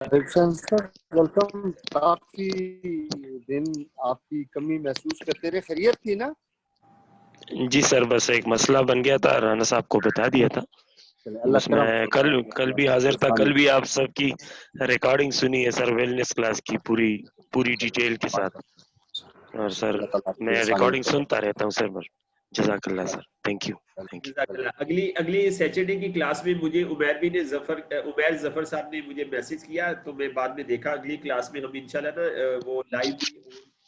Welcome. काफी दिन आपकी कमी महसूस करते रहे, खैरियत थी ना? जी सर, बस एक मसला बन गया था, राना साहब को बता दिया था। अल्लाह बस करम मैं फरमाए, कल भी अल्लाह हाजिर था। परेशानी कल भी आप सबकी रिकॉर्डिंग सुनी है सर, वेलनेस क्लास की पूरी डिटेल के साथ। और सर अल्लाह ताला मैं परेशानी रिकॉर्डिंग सुनता रहता हूँ सर। जज़ाकल्लाह सर, थैंक यू। जज़ाकल्लाह। अगली सैटरडे की क्लास में मुझे उमैर जफर साहब ने मुझे मैसेज किया, तो मैं बाद में देखा अगली क्लास में हम इंशाल्लाह ना वो लाइव भी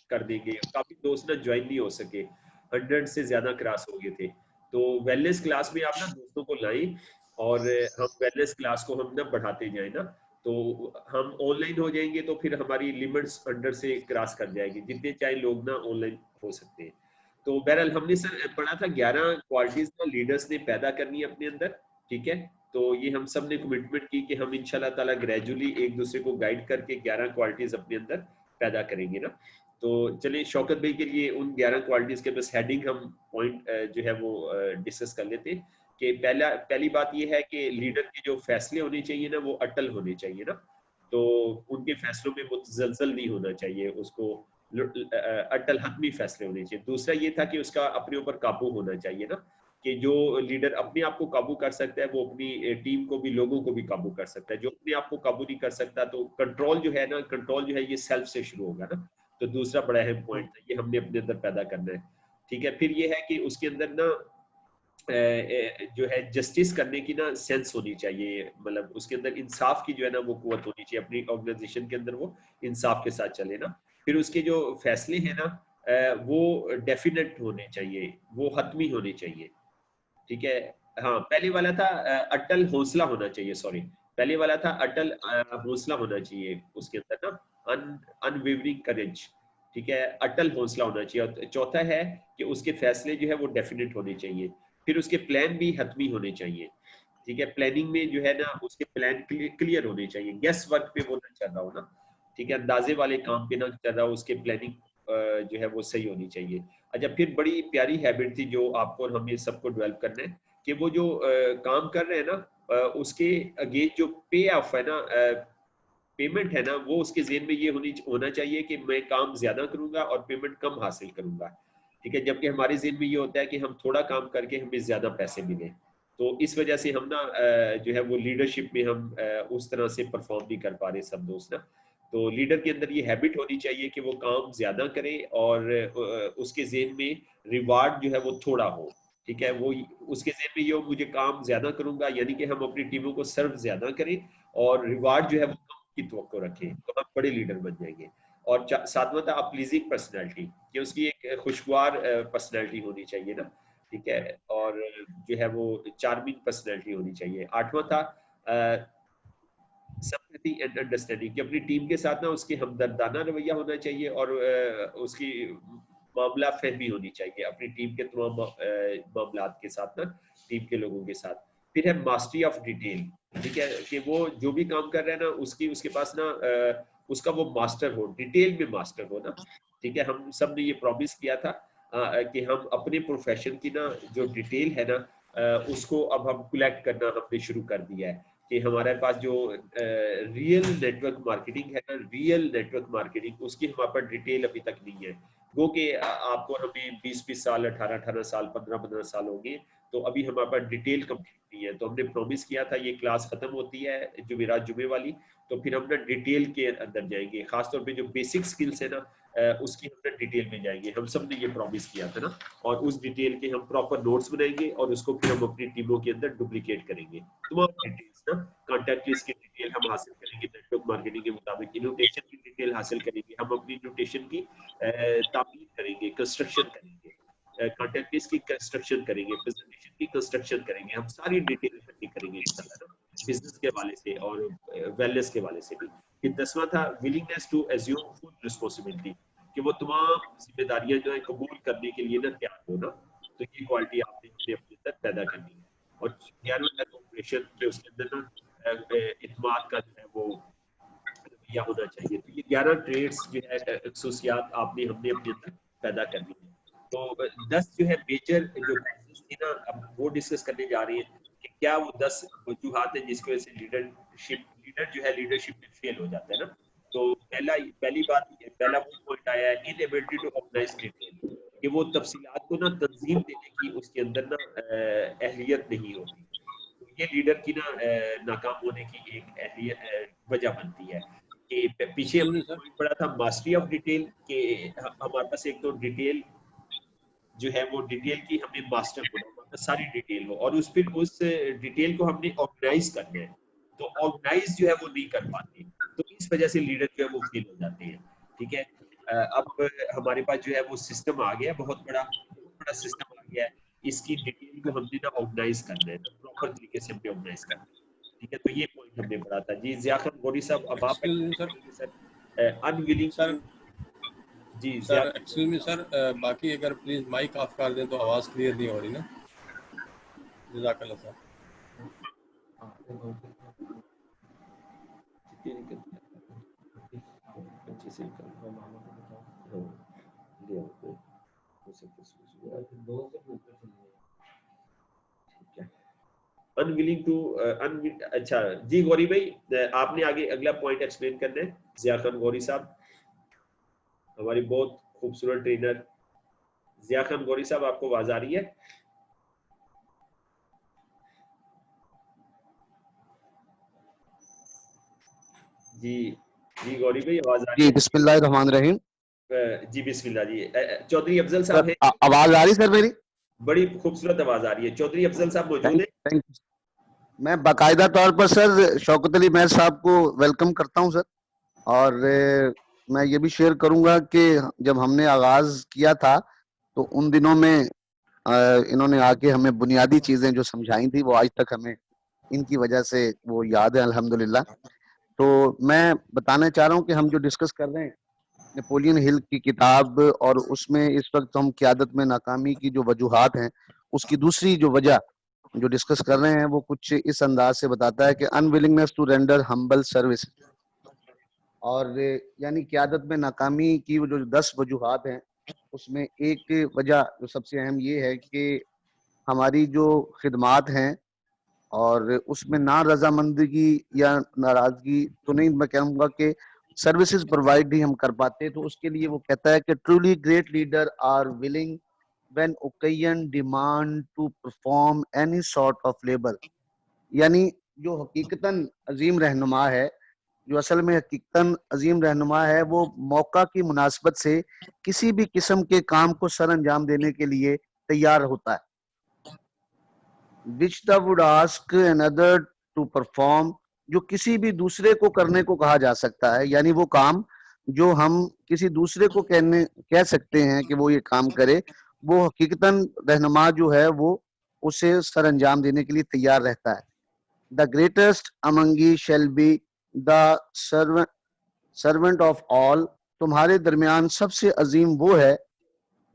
कर देंगे। काफी दोस्त ना ज्वाइन नहीं हो सके, 100 से ज्यादा क्रॉस हो गए थे। तो वेलनेस क्लास में आप ना दोस्तों को लाएं और हम वेलनेस क्लास को हम ना बढ़ाते जाए ना, तो हम ऑनलाइन हो जाएंगे तो फिर हमारी लिमिट्स 100 से क्रॉस कर जाएगी, जितने चाहे लोग ना ऑनलाइन हो सकते हैं। तो बहरहाल हमने सर पढ़ा था 11 क्वालिटीज ना लीडर्स ने पैदा करनी है अपने अंदर, ठीक है। तो ये हम सब ने कमिटमेंट की कि हम इंशाल्लाह ताला ग्रेजुअली एक दूसरे को गाइड करके 11 क्वालिटीज अपने अंदर पैदा करेंगे ना। तो चलिए शौकत भाई के लिए उन 11 क्वालिटीज के बस हेडिंग हम पॉइंट जो है वो डिस्कस कर लेते हैं कि पहली बात ये है कि लीडर के जो फैसले होने चाहिए ना वो अटल होने चाहिए ना। तो उनके फैसलों में मुतज़लज़ल नहीं होना चाहिए, उसको अटल हतमी फैसले होने चाहिए। दूसरा ये था कि उसका अपने ऊपर काबू होना चाहिए ना, कि जो लीडर अपने आप को काबू कर सकता है वो अपनी टीम को भी, लोगों को भी काबू कर सकता है। जो अपने आप को काबू नहीं कर सकता तो कंट्रोल जो है ना, कंट्रोल जो है ये सेल्फ से शुरू होगा ना। तो दूसरा बड़ा अहम पॉइंट था, ये हमने अपने अंदर पैदा करना है, ठीक है। फिर ये है कि उसके अंदर ना जो है जस्टिस करने की ना सेंस होनी चाहिए, मतलब उसके अंदर इंसाफ की जो है ना वो कुव्वत होनी चाहिए, अपनी ऑर्गेनाइजेशन के अंदर वो इंसाफ के साथ चले ना। फिर उसके जो फैसले हैं ना वो डेफिनेट होने चाहिए, वो हतमी होने चाहिए, ठीक है। हाँ, पहले वाला था अटल हौसला होना चाहिए, सॉरी, पहले वाला था अटल हौसला होना चाहिए उसके अंदर ना, अनवेवरिंग करेज, ठीक है, अटल हौसला होना चाहिए। और चौथा है कि उसके फैसले जो है वो डेफिनेट होने चाहिए। फिर उसके प्लान भी हतमी होने चाहिए, ठीक है। प्लानिंग में जो है ना उसके प्लान क्लियर होने चाहिए, गेस वर्क पे वो ना चल रहा हो ना, ठीक है, अंदाजे वाले काम पे ना चल रहा हो, उसके प्लानिंग जो है वो सही होनी चाहिए। अच्छा, फिर बड़ी प्यारी हैबिट थी जो आपको और हमें सबको डेवलप करना है कि वो जो काम कर रहे हैं ना उसके अगेंस्ट जो पे ऑफ है ना, पेमेंट है ना, वो उसके ज़हन में ये होना चाहिए कि मैं काम ज्यादा करूंगा और पेमेंट कम हासिल करूंगा, ठीक है। जबकि हमारे ज़हन में ये होता है कि हम थोड़ा काम करके हमें ज्यादा पैसे मिले। तो इस वजह से हम ना जो है वो लीडरशिप में हम उस तरह से परफॉर्म नहीं कर पा रहे सब दोस्त ना। तो लीडर के अंदर ये हैबिट होनी चाहिए कि वो काम ज्यादा करे और उसके ज़हन में रिवार्ड जो है वो थोड़ा हो, ठीक है। वो उसके ज़हन में ये हो मुझे काम ज्यादा करूंगा, यानी कि हम अपनी टीमों को सर्व ज्यादा करें और रिवार्ड जो है वो कम की तवक्को रखें, तो हम बड़े लीडर बन जाएंगे। और सातवां था प्लीजिंग पर्सनैलिटी, कि उसकी एक खुशगवार पर्सनैलिटी होनी चाहिए ना, ठीक है। और जो है वो चार्मिंग पर्सनैलिटी होनी चाहिए। आठवां था सिंपैथी एंड अंडरस्टैंडिंग, कि अपनी टीम के साथ ना उसकी हमदर्दाना रवैया होना चाहिए और उसकी मामला फहमी होनी चाहिए अपनी टीम के तमाम मामलात के साथ ना, टीम के लोगों के साथ। फिर है मास्टरी ऑफ डिटेल, ठीक है, कि वो जो भी काम कर रहे हैं ना उसके पास ना उसका वो मास्टर हो, डिटेल में मास्टर हो ना, ठीक है। हम सब ने ये प्रॉमिस किया था कि हम अपने प्रोफेशन की ना जो डिटेल है ना उसको अब हम कलेक्ट करना हमने शुरू कर दिया है, कि हमारे पास जो रियल नेटवर्क मार्केटिंग है ना, रियल नेटवर्क मार्केटिंग, उसकी हमारे पास डिटेल अभी तक नहीं है। वो कि आपको हमें 20-20 साल, 18-18 साल, 15-15 साल हो गए, तो अभी हमारे पास डिटेल कंप्लीट नहीं है। तो हमने प्रॉमिस किया था ये क्लास खत्म होती है जुमेरात जुमे वाली, तो फिर हम ना डिटेल के अंदर जाएंगे, खासतौर पे जो बेसिक स्किल्स है ना उसकी हम ना डिटेल में जाएंगे। हम सब ने ये प्रॉमिस किया था ना, और उस डिटेल के हम प्रॉपर नोट्स बनाएंगे और उसको फिर हम अपनी टीमों के अंदर डुप्लीकेट करेंगे। तमाम डिटेल्स ना, कॉन्टैक्ट लिस्ट की डिटेल हम हासिल करेंगे नेटवर्क मार्केटिंग के मुताबिक, इनोटेशन की डिटेल हासिल करेंगे, हम अपनी इनोटेशन की तामीर करेंगे, कंस्ट्रक्शन करेंगे, कॉन्टैक्ट लिस्ट की कंस्ट्रक्शन करेंगे, प्रेजेंटेशन की कंस्ट्रक्शन करेंगे, हम सारी डिटेल इकट्ठी करेंगे इंशाल्लाह ना, बिजनेस के हवाले से और वेलनेस के हवाले से भी। फिर 10वां था willingness to assume full responsibility, कि वो तमाम जिम्मेदारियां जो है कबूल करने के लिए ना तैयार हो ना। तो ये क्वालिटी आपने अपने अंदर पैदा करनी है। और 11वां था कोऑपरेशन, में उसके अंदर ना इत्मीनान का जो है वो रवैया होना चाहिए। तो ये 11 ट्रेड्स जो है खसूसियात आपने हमने अपने अंदर पैदा करनी है। तो 10 जो है मेजर जो कॉजेस थी ना, अब वो डिस्कस करने जा रही है कि क्या वो 10 वजूहात है जिसकी वजह से लीडर जो है लीडरशिप में फेल हो जाता है ना। तो पहला वो पॉइंट आया है इनएबिलिटी टू ऑर्गेनाइज डिटेल, कि वो तफसीलात को ना तंजीम देने की उसके अंदर ना अहलियत नहीं होती। तो ये लीडर की ना नाकाम होने की एक वजह बनती है। कि पीछे हमने पॉइंट पढ़ा था मास्टरी ऑफ डिटेल, के हमारे पास एक तो डिटेल जो है वो डिटेल की हमने मास्टर होना, हमारे सारी डिटेल हो, और उस डिटेल को हमने ऑर्गेनाइज करना है। तो ऑर्गेनाइज जो है वो नहीं कर पाते, तो इस वजह से लीडर जो है वो फेल हो जाते हैं। ठीक है, अब हमारे पास जो है वो सिस्टम आ गया, बहुत बड़ा सिस्टम आ गया है। इसकी डिटेल को हमने ना ऑर्गेनाइज करना है, प्रॉपर तरीके से हमने ऑर्गेनाइज करना है। ठीक है, तो ये पॉइंट हमने पढ़ा था जी। जिया खान गौरी साहब, अब आप सर अनविलिंग सर जी सर एक्सक्यूज मी सर, बाकी अगर प्लीज माइक ऑफ कर दें तो आवाज क्लियर नहीं हो रही ना। जज़ाकल्लाह सर। अनविलिंग टू अच्छा जी गौरी भाई, आपने आगे अगला पॉइंट एक्सप्लेन करना है। जिया खान गौरी साहब, हमारी बहुत खूबसूरत ट्रेनर जिया खान गौरी साहब, आपको आवाज आ रही है? जी जी गौरी भाई, आवाज आ रही जी है? बिस्मिल्लाहिर्रहमानिर्रहीम। जी बिस्मिल्लाह जी। चौधरी अफजल साहब है, आवाज आ रही सर मेरी? बड़ी खूबसूरत आवाज आ रही है। चौधरी अफजल साहब मौजूद है? Thank you. मैं बाकायदा तौर पर सर शौकत अली महर साहब को वेलकम करता हूं सर, और मैं ये भी शेयर करूंगा कि जब हमने आगाज किया था तो उन दिनों में इन्होंने आके हमें बुनियादी चीजें जो समझाई थी वो आज तक हमें इनकी वजह से वो याद है अल्हम्दुलिल्लाह। तो मैं बताना चाह रहा हूँ कि हम जो डिस्कस कर रहे हैं नेपोलियन हिल की किताब, और उसमें इस वक्त हम क़यादत में नाकामी की जो वजूहात हैं उसकी दूसरी जो वजह जो डिस्कस कर रहे हैं वो कुछ इस अंदाज से बताता है कि unwillingness to render humble service, और यानी क़यादत में नाकामी की वो जो 10 वजूहात हैं उसमें एक वजह जो सबसे अहम ये है कि हमारी जो खिदमात हैं और उसमें ना रजामंदगी या नाराजगी तो नहीं, मैं कहूँगा कि सर्विसेज प्रोवाइड ही हम कर पाते। तो उसके लिए वो कहता है कि truly great leader are willing when occasion demand to perform any sort of labour, यानी जो हकीकतन अजीम रहनुमा है, जो असल में हकीकतन अजीम रहनुमा है, वो मौका की मुनासबत से किसी भी किस्म के काम को सर अंजाम देने के लिए तैयार होता है। which the would ask another to perform, जो किसी भी दूसरे को करने को कहा जा सकता है, यानी वो काम जो हम किसी दूसरे को कह सकते हैं कि वो ये काम करे, वो हकीकतन रहनुमा जो है वो उसे सर अंजाम देने के लिए तैयार रहता है। The greatest among you shall be the servant of all, तुम्हारे दरमियान सबसे अजीम वो है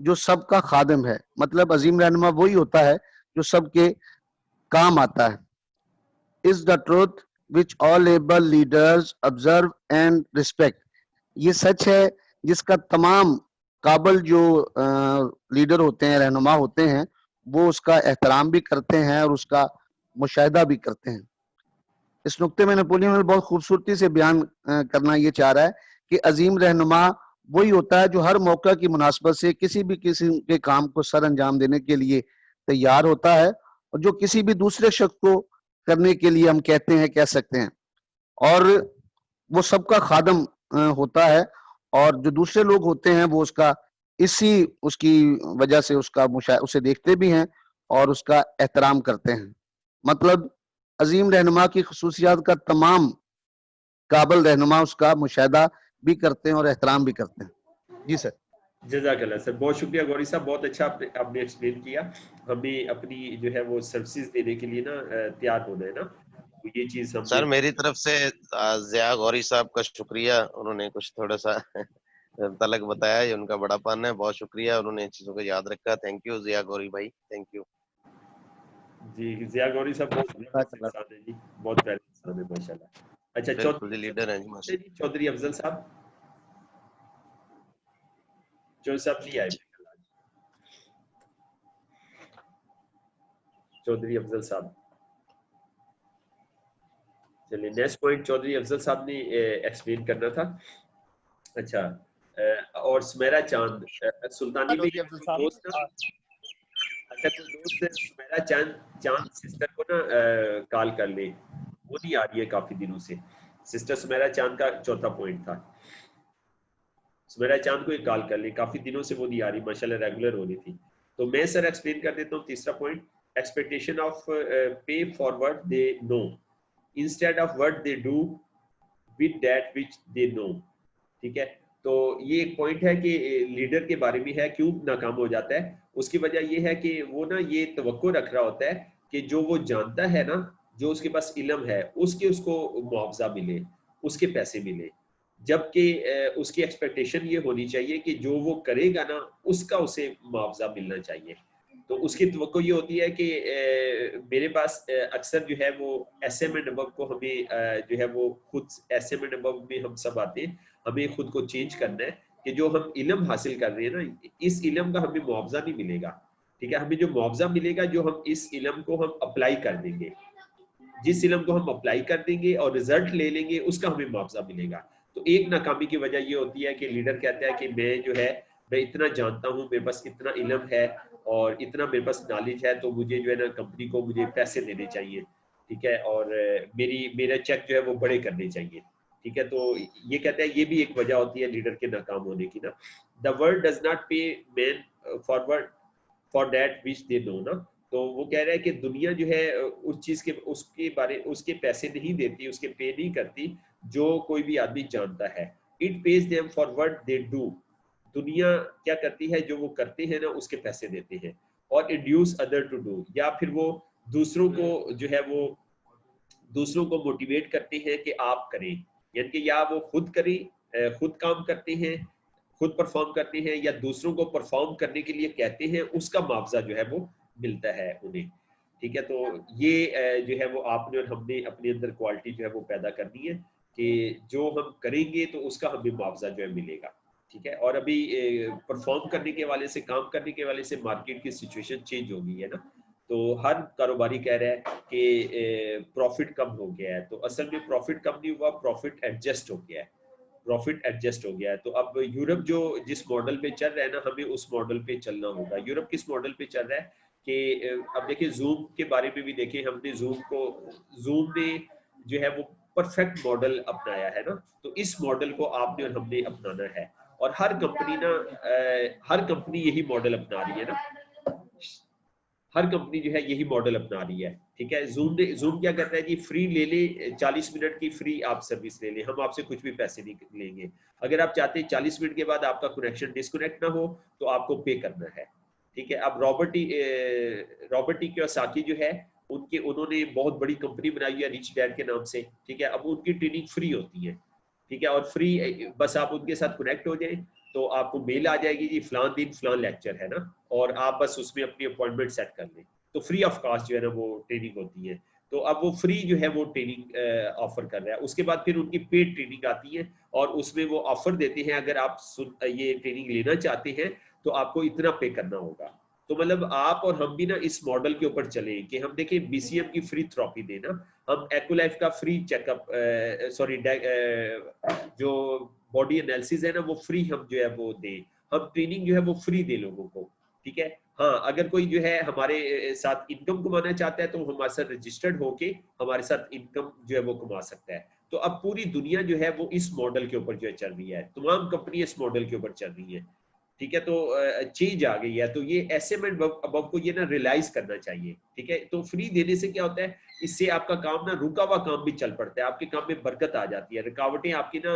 जो सबका खादिम है। मतलब अजीम रहनुमा वही होता है जो सबके काम आता है। Is the truth which all able leaders observe and respect, ये सच है जिसका तमाम काबिल जो लीडर होते हैं, रहनुमा होते हैं, वो उसका एहतराम भी करते हैं और उसका मुशाहिदा भी करते हैं। इस नुक्ते में नेपोलियन हिल बहुत खूबसूरती से बयान करना ये चाह रहा है कि अजीम रहनुमा वही होता है जो हर मौका की मुनासबत से किसी भी किस्म के काम को सर अंजाम देने के लिए तैयार होता है, और जो किसी भी दूसरे शख्स को करने के लिए हम कह सकते हैं, और वो सबका खादम होता है, और जो दूसरे लोग होते हैं वो उसकी वजह से उसे देखते भी हैं और उसका एहतराम करते हैं। मतलब अजीम रहनुमा की खसूसियात का तमाम काबिल रहनुमा उसका मुशाहिदा भी करते हैं और एहतराम भी करते हैं। जी सर। जज़ाकल्लाह सर, बहुत शुक्रिया गौरी साहब, बहुत अच्छा आपने एक्सप्लेन किया। हमें अपनी जो है वो सर्विसेज देने के लिए ना तैयार होना है ना, तो ये चीज हम सर मेरी तरफ से जिया गौरी साहब का शुक्रिया, उन्होंने कुछ थोड़ा सा तलक बताया, ये उनका बड़ापन है। बहुत शुक्रिया, उन्होंने इन चीजों को याद रखा। थैंक यू जिया गौरी भाई, थैंक यू जी। जिया गौरी साहब बहुत जबरदस्त इंसान है जी, बहुत प्यारे इंसान है माशाल्लाह। अच्छा बिल्कुल जी, लीडर हैं जी चौधरी माशाल्लाह। चौधरी अफजल साहब, चौधरी साहब नहीं आए चौधरी अफजल साहब। चलिए नेक्स्ट पॉइंट चौधरी अफजल साहब ने एक्सप्लेन करना था। अच्छा और सुमेरा चांद सुल्तानी में चौधरी अफजल दोस्त ना, साहब, अच्छा तो दोस्त सुमेरा चांद चांद सिस्टर को ना कॉल कर ले, वो नहीं आ रही है काफी दिनों से। सिस्टर सुमेरा चांद का चौथा पॉइंट था, सुमेरा चांद को एक कॉल कर ले, काफी दिनों से वो नहीं आ रही, माशाल्लाह रेगुलर हो रही थी। तो मैं सर एक्सप्लेन कर देता हूँ तीसरा पॉइंट, एक्सपेक्टेशन ऑफ पे forward they know instead of what they do with that which they know. ठीक है, तो ये एक पॉइंट है कि लीडर के बारे में है क्यों नाकाम हो जाता है। उसकी वजह ये है कि वो ना ये तवक्को रख रहा होता है कि जो वो जानता है ना, जो उसके पास इल्म है, उसके उसको मुआवजा मिले, उसके पैसे मिले, जबकि उसकी एक्सपेक्टेशन ये होनी चाहिए कि जो वो करेगा ना उसका उसे मुआवजा मिलना चाहिए। तो उसकी तवक्को ये होती है कि मेरे पास अक्सर जो है वो एसएम एंड अबव को हमें जो है वो खुद एसएम एंड अबव में हम सब आते हैं, हमें खुद को चेंज करना है कि जो हम इल्म हासिल कर रहे हैं ना, इस इल्म का हमें मुआवजा नहीं मिलेगा। ठीक है, हमें जो मुआवजा मिलेगा जो हम इस इल्म को हम अप्लाई कर देंगे, जिस इल्म को हम अप्लाई कर देंगे और रिजल्ट ले लेंगे उसका हमें मुआवजा मिलेगा। तो एक नाकामी की वजह ये होती है कि लीडर कहता है कि मैं जो है मैं इतना जानता हूँ, मेरे पास इतना इल्म है और इतना मेरे पास नॉलेज है, तो मुझे जो है ना कंपनी को मुझे पैसे देने चाहिए। ठीक है, और मेरा चेक जो है वो बड़े करने चाहिए। ठीक है, तो ये कहता है ये भी एक वजह होती है लीडर के नाकाम होने की ना। द वर्ल्ड डज नॉट पे man forward for that which they know ना। तो वो कह रहा है कि दुनिया जो है उस चीज के उसके पैसे नहीं देती, उसके पे नहीं करती जो कोई भी आदमी जानता है। It pays them for what they do. दुनिया क्या करती है, जो वो करते हैं ना उसके पैसे देते हैं। और इंड्यूस अदर टू डू, या फिर वो दूसरों को जो है वो दूसरों को मोटिवेट करते हैं कि आप करें, यानी कि या वो खुद करें, खुद काम करते हैं, खुद परफॉर्म करते हैं, या दूसरों को परफॉर्म करने के लिए कहते हैं, उसका मुआवजा जो है वो मिलता है उन्हें। ठीक है, तो ये जो है वो आपने और हमने अपने अंदर क्वालिटी जो है वो पैदा करनी है कि जो हम करेंगे तो उसका हमें मुआवजा जो है मिलेगा। ठीक है, और अभी परफॉर्म करने के वाले से, काम करने के वाले से मार्केट की सिचुएशन चेंज हो गई है ना। तो हर कारोबारी कह रहा है कि प्रॉफिट कम हो गया है, तो असल में प्रॉफिट कम नहीं हुआ, प्रॉफिट एडजस्ट हो गया है, प्रॉफिट एडजस्ट हो गया है। तो अब यूरोप जो जिस मॉडल पे चल रहा है ना, हमें उस मॉडल पे चलना होगा। यूरोप किस मॉडल पे चल रहा है कि अब देखिए जूम के बारे में भी देखें हमने, जूम ने जो है वो परफेक्ट मॉडल अपनाया है ना। तो इस मॉडल को आपने और हमने अपनाना है, और हर कंपनी यही मॉडल अपना रही है ना, हर कंपनी जो है यही मॉडल अपना रही है। ठीक है, जूम क्या कहता है जी, फ्री ले ले, 40 मिनट की फ्री आप सर्विस ले ले, हम आपसे कुछ भी पैसे नहीं लेंगे। अगर आप चाहते हैं 40 मिनट के बाद आपका कनेक्शन डिस्कनेक्ट ना हो तो आपको पे करना है। ठीक है, अब रॉबर्ट टी कियोसाकी जो है उन्होंने बहुत बड़ी कंपनी बनाई है रिच डैड के नाम से। ठीक है, अब उनकी ट्रेनिंग फ्री होती है। ठीक है, और फ्री, बस आप उनके साथ कनेक्ट हो जाए तो आपको मेल आ जाएगी जी फलान दिन फलान लेक्चर है ना, और आप बस उसमें अपनी अपॉइंटमेंट सेट कर लें, तो फ्री ऑफ कॉस्ट जो है ना वो ट्रेनिंग होती है। तो अब वो फ्री जो है वो ट्रेनिंग ऑफर कर रहा है। उसके बाद फिर उनकी पेड ट्रेनिंग आती है और उसमें वो ऑफर देते हैं, अगर आप ये ट्रेनिंग लेना चाहते हैं तो आपको इतना पे करना होगा। तो मतलब आप और हम भी ना इस मॉडल के ऊपर चले कि हम देखें बीसीएम की फ्री थेरेपी देना, हम एक्वालाइफ का फ्री चेकअप, सॉरी जो बॉडी एनालिसिस है ना वो फ्री हम जो है वो दें, हम ट्रेनिंग जो है वो फ्री दे लोगों को। ठीक है, हाँ अगर कोई जो है हमारे साथ इनकम कमाना चाहता है तो हमारे साथ रजिस्टर्ड होके हमारे साथ इनकम जो है वो कमा सकता है। तो अब पूरी दुनिया जो है वो इस मॉडल के ऊपर जो है चल रही है, तमाम कंपनी इस मॉडल के ऊपर चल रही है। ठीक है, तो चेंज आ गई है, तो ये एसएम एंड अबव को ये ना रियलाइज करना चाहिए। ठीक है, तो फ्री देने से क्या होता है, इससे आपका काम ना रुका हुआ काम भी चल पड़ता है, आपके काम में बरकत आ जाती है, रुकावटें आपकी ना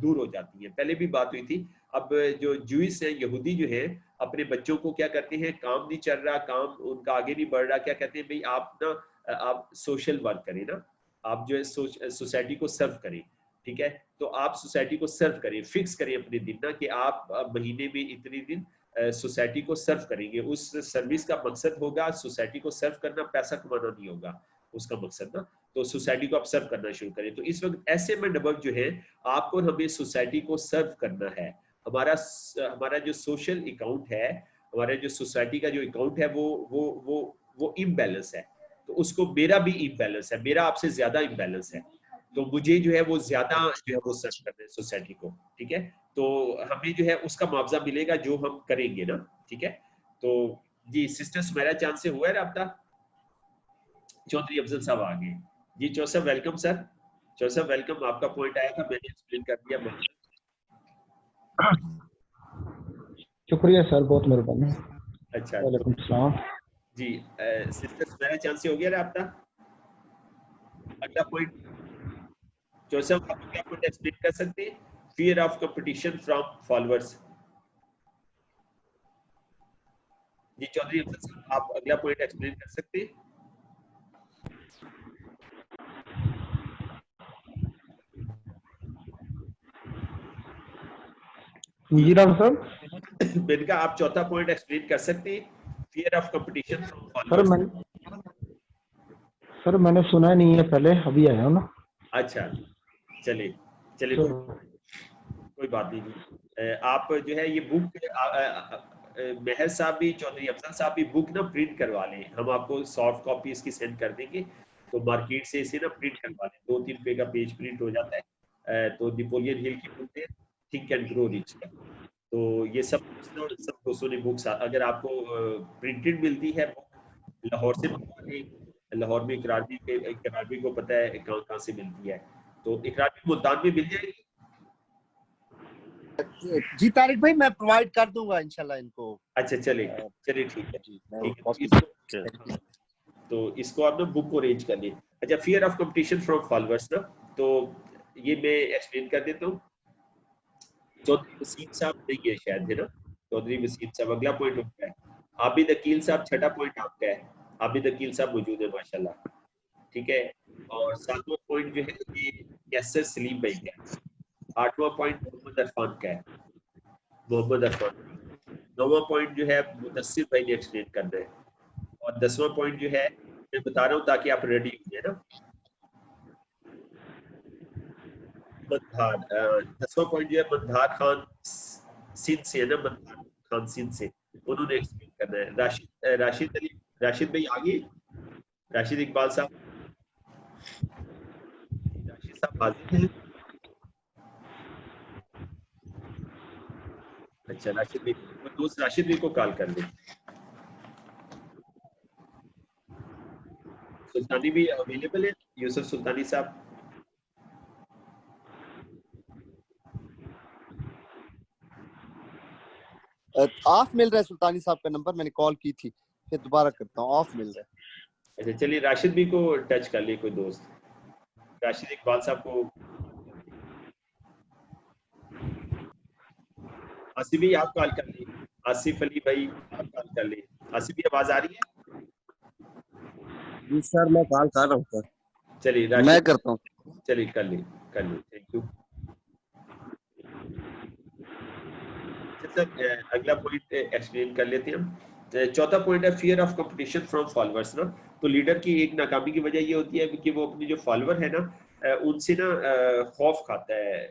दूर हो जाती हैं। पहले भी बात हुई थी। अब जो जूइस हैं, यहूदी जो हैं, अपने बच्चों को क्या करते हैं, काम नहीं चल रहा, काम उनका आगे नहीं बढ़ रहा, क्या कहते हैं भाई आप ना आप सोशल वर्क करें ना, आप जो है सोसाइटी को सर्व करें। ठीक है, तो आप सोसाइटी को सर्व करें, फिक्स करें अपने दिन ना कि आप महीने में इतने दिन सोसाइटी को सर्व करेंगे। उस सर्विस का मकसद होगा सोसाइटी को सर्व करना, पैसा कमाना नहीं होगा उसका मकसद ना। तो सोसाइटी को आप सर्व करना शुरू करें। तो इस वक्त ऐसे में डबल जो है आपको हमें सोसाइटी को सर्व करना है। हमारा जो सोशल अकाउंट है, हमारा जो सोसाइटी का जो अकाउंट है वो इम्बैलेंस है। तो उसको, मेरा भी इम्बैलेंस है, मेरा आपसे ज्यादा इम्बैलेंस है। तो मुझे जो है वो ज्यादा जो है वो सर्व करना है सोसाइटी को, ठीक है। तो हमें जो है उसका मुआवजा मिलेगा जो हम करेंगे ना, ठीक है। तो जी सिस्टर सुमेरा चांद से हुआ है राब्ता? चौधरी अफजल साहब आ गए जी। चौधरी साहब वेलकम सर। चौधरी साहब वेलकम, आपका पॉइंट आया था, मैंने एक्सप्लेन कर दिया। शुक्रिया सर, बहुत मेहरबानी। अच्छा वालेकुम सलाम जी। सिस्टर सुमेरा चांद से हो गया राब्ता? अगला पॉइंट चौधरी साहब आप अगला पॉइंट एक्सप्लेन कर सकते हैं? Fear of competition from followers. जी चौधरी अफजल साहब आप अगला पॉइंट एक्सप्लेन कर सकते हैं? जी डॉक्टर साहब। मैंने कहा आप चौथा पॉइंट एक्सप्लेन कर सकते हैं? Fear of competition from sir followers. मैंने सुना नहीं है, पहले अभी आया हूँ ना। अच्छा चलिए चलिए तो कोई बात नहीं। आप जो है ये बुक मेहर साहब भी, चौधरी अफजल साहब भी बुक ना प्रिंट करवा लें, हम आपको सॉफ्ट कॉपी इसकी सेंड कर देंगे। तो मार्केट से इसे ना प्रिंट करवा लें, 2-3 रुपए का पेज प्रिंट हो जाता है। तो नेपोलियन हिल की बुक है, थिंक एंड ग्रो रिच का। तो ये सब दोस्तों ने बुक्स, अगर आपको प्रिंटेड मिलती है बुक लाहौर से मंगवा लें। लाहौर में इकरारवी को पता है कहाँ से मिलती है, तो इकरारवी मुल्तान में मिल जाएगी। जी तारिक भाई मैं प्रोवाइड कर दूंगा इंशाल्लाह इनको। अच्छा चलिए चलिए ठीक है जी ठीक है। तो इसको आप ना बुक को अरेंज कर लें। अच्छा fear of competition from followers ना, तो ये मैं एक्सप्लेन कर देता हूँ। चौधरी वसीम साहब नहीं है शायद, है ना? चौधरी वसीम साहब अगला पॉइंट उनका है। आबिद अकील साहब छठा पॉइंट आपका है। आबिद अकील साहब मौजूद है माशाल्लाह, ठीक है। और सातवां पॉइंट जो है ये कैसर सलीम भाई का है। आठवां पॉइंट मोहम्मद अरफान का है, मोहम्मद अरफान। नौवां पॉइंट जो है मुदस्सिर भाई ने एक्सप्लेन करना है। और 10वां पॉइंट जो है मैं बता रहा हूँ ताकि आप रेडी हो जाए ना। मंधार 10वां पॉइंट जो है मंधार खान सिंध से है ना, मंधार खान सिंध से, उन्होंने एक्सप्लेन करना है। राशिद भाई आगे, राशिद इकबाल साहब, राशिद साहब हाजिर हैं? अच्छा राशिद भाई, कोई दोस्त राशिद भाई को कॉल कर ले। सुल्तानी भी अवेलेबल है, यूसुफ सुल्तानी साहब। ऑफ मिल रहा है सुल्तानी साहब का नंबर, मैंने कॉल की थी, फिर दोबारा करता हूँ, ऑफ मिल रहा है। अच्छा चलिए राशिद भी को टच कर ले कोई दोस्त, राशिद इकबाल साहब को। आसिफ भी आप कॉल कर ले, आसिफ अली भाई आप कॉल कर ले। आसिफ भी आवाज आ रही है? जी सर मैं कॉल कर रहा हूँ सर। चलिए मैं राशिद करता हूँ। चलिए कर ले थैंक यू सर। अगला पॉइंट एक्सप्लेन कर लेते हैं हम। चौथा पॉइंट है fear of competition from followers ना। तो लीडर की एक नाकामी की वजह ये होती है कि वो अपने जो फॉलोअर है ना उनसे ना खौफ खाता है,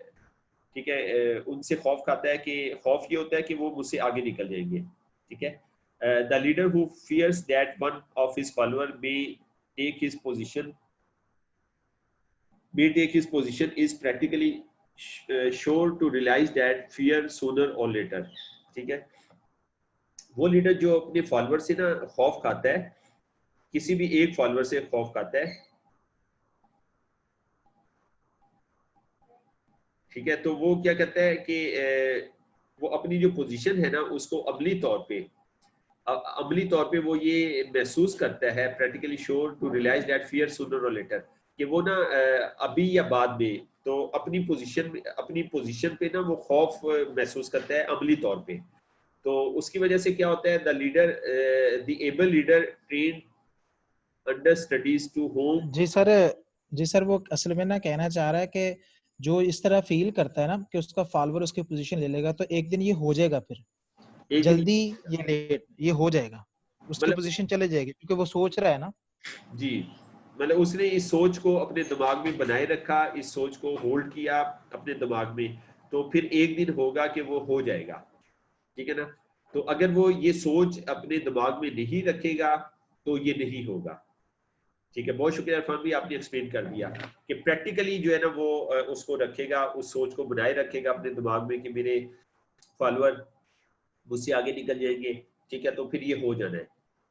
ठीक है। उनसे खौफ खाता है कि खौफ ये होता है कि वो मुझसे आगे निकल जाएंगे, ठीक है। The leader who fears that one of his follower may take his position is practically sure to realize that fear sooner or later, ठीक है। वो लीडर जो अपने फॉलोअर से ना खौफ खाता है, किसी भी एक फॉलोअर से खौफ खाता है, ठीक है, तो वो क्या कहता है कि वो अपनी जो पोजीशन है ना उसको अमली तौर पे वो ये महसूस करता है, practically sure to realise that fear sooner और लेटर, कि वो ना अभी या बाद में तो अपनी पोजीशन पे ना वो खौफ महसूस करता है अमली तौर पे। तो उसकी वजह से क्या होता है, the able leader train under studies to whom. जी सर वो असल में ना कहना चाह रहा है कि जो इस तरह फील करता है ना कि उसका फॉलोअर उसकी पोजीशन ले लेगा, तो एक दिन ये हो जाएगा, फिर जल्दी ये लेट ये हो जाएगा, उसकी पोजीशन चले जाएगी, क्योंकि वो सोच रहा है ना। जी मतलब उसने इस सोच को अपने दिमाग में बनाए रखा, इस सोच को होल्ड किया अपने दिमाग में, तो फिर एक दिन होगा कि वो हो जाएगा, ठीक है ना। तो अगर वो ये सोच अपने दिमाग में नहीं रखेगा तो ये नहीं होगा, ठीक है, बहुत शुक्रिया इरफान भी, आपने एक्सप्लेन कर दिया कि प्रैक्टिकली जो है ना वो उसको रखेगा, उस सोच को बनाए रखेगा अपने दिमाग में कि मेरे फॉलोअर मुझसे आगे निकल जाएंगे, ठीक है, तो फिर ये हो जाना है,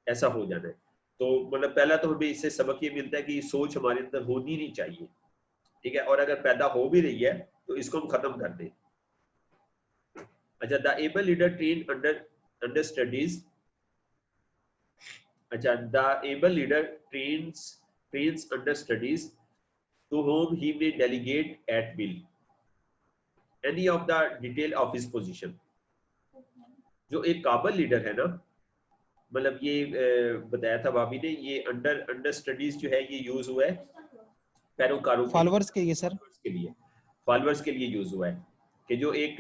ऐसा हो जाना है। तो मतलब पहला तो हमें इससे सबक ये मिलता है कि ये सोच हमारे अंदर होनी नहीं चाहिए, ठीक है, और अगर पैदा हो भी रही है तो इसको हम खत्म कर दें। अच्छा, the able leader train under studies, अच्छा, the able leader trains under studies to whom he may delegate at will any of the detail of his position। जो एक काबिल लीडर है ना, मतलब ये बताया था भाभी ने, ये अंडर स्टडीज जो है ये यूज हुआ है पैरोकारों फॉलोअर्स के लिए सर, फॉलोअर्स के लिए यूज हुआ है कि जो एक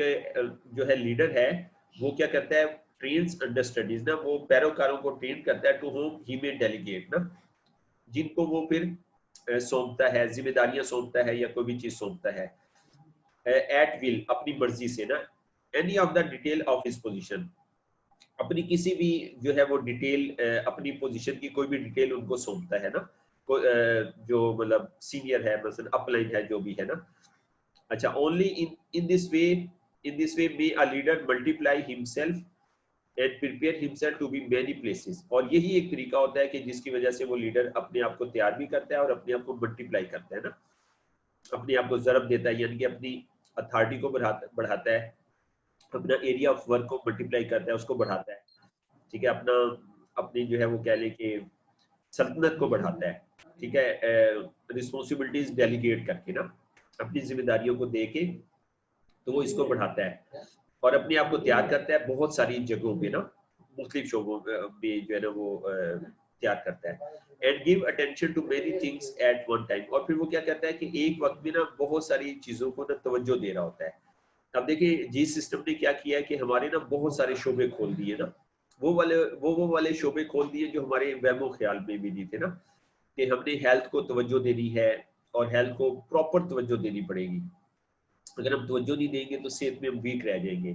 जो है लीडर है वो क्या करता है, ट्रेन्स अंडर स्टडीज ना, वो पैरोकारों को ट्रेन करता है, to whom he may delegate ना, जिनको वो फिर सौंपता है, जिम्मेदारियां सौंपता है या कोई भी चीज सौंपता है, एट विल, अपनी मर्जी से ना, any of the detail of his position, अपनी किसी भी जो है वो डिटेल, अपनी पोजीशन की कोई भी डिटेल उनको सौंपता है ना, जो मतलब सीनियर है, मतलब अपलाइन है, जो भी है ना। अच्छा, only in this way may a leader multiply himself and prepare himself to be many places, और यही एक तरीका होता है कि जिसकी वजह से वो लीडर अपने आप को तैयार भी करता है और अपने आप को मल्टीप्लाई करता है ना, अपने आप को ज़रब देता है, यानी कि अपनी अथॉरिटी को बढ़ाता है, अपना एरिया ऑफ वर्क को मल्टीप्लाई करता है, उसको बढ़ाता है, ठीक है, अपनी जो है वो कह ले कि सल्तनत को बढ़ाता है, ठीक है, रिस्पॉन्सिबिलिटीज डेलीगेट करके ना, अपनी जिम्मेदारियों को दे के, तो वो इसको बढ़ाता है और अपने आप को तैयार करता है बहुत सारी जगहों पे ना, मुख्तलिफ शोबों में जो है ना वो तैयार करता है, and give attention to many things at one time, और फिर वो क्या करता है कि एक वक्त में ना बहुत सारी चीजों को ना तवज्जो दे रहा होता है। अब देखिए जी सिस्टम ने क्या किया है कि हमारे ना बहुत सारे शोबे खोल दिए ना, वो वाले शोबे खोल दिए जो हमारे वहमो ख्याल में भी नहीं थे ना, कि हमने हेल्थ को तवज्जो देनी है और हेल्थ को प्रॉपर तवज्जो देनी पड़ेगी, अगर हम तवज्जो नहीं देंगे तो सेहत में हम वीक रह जाएंगे,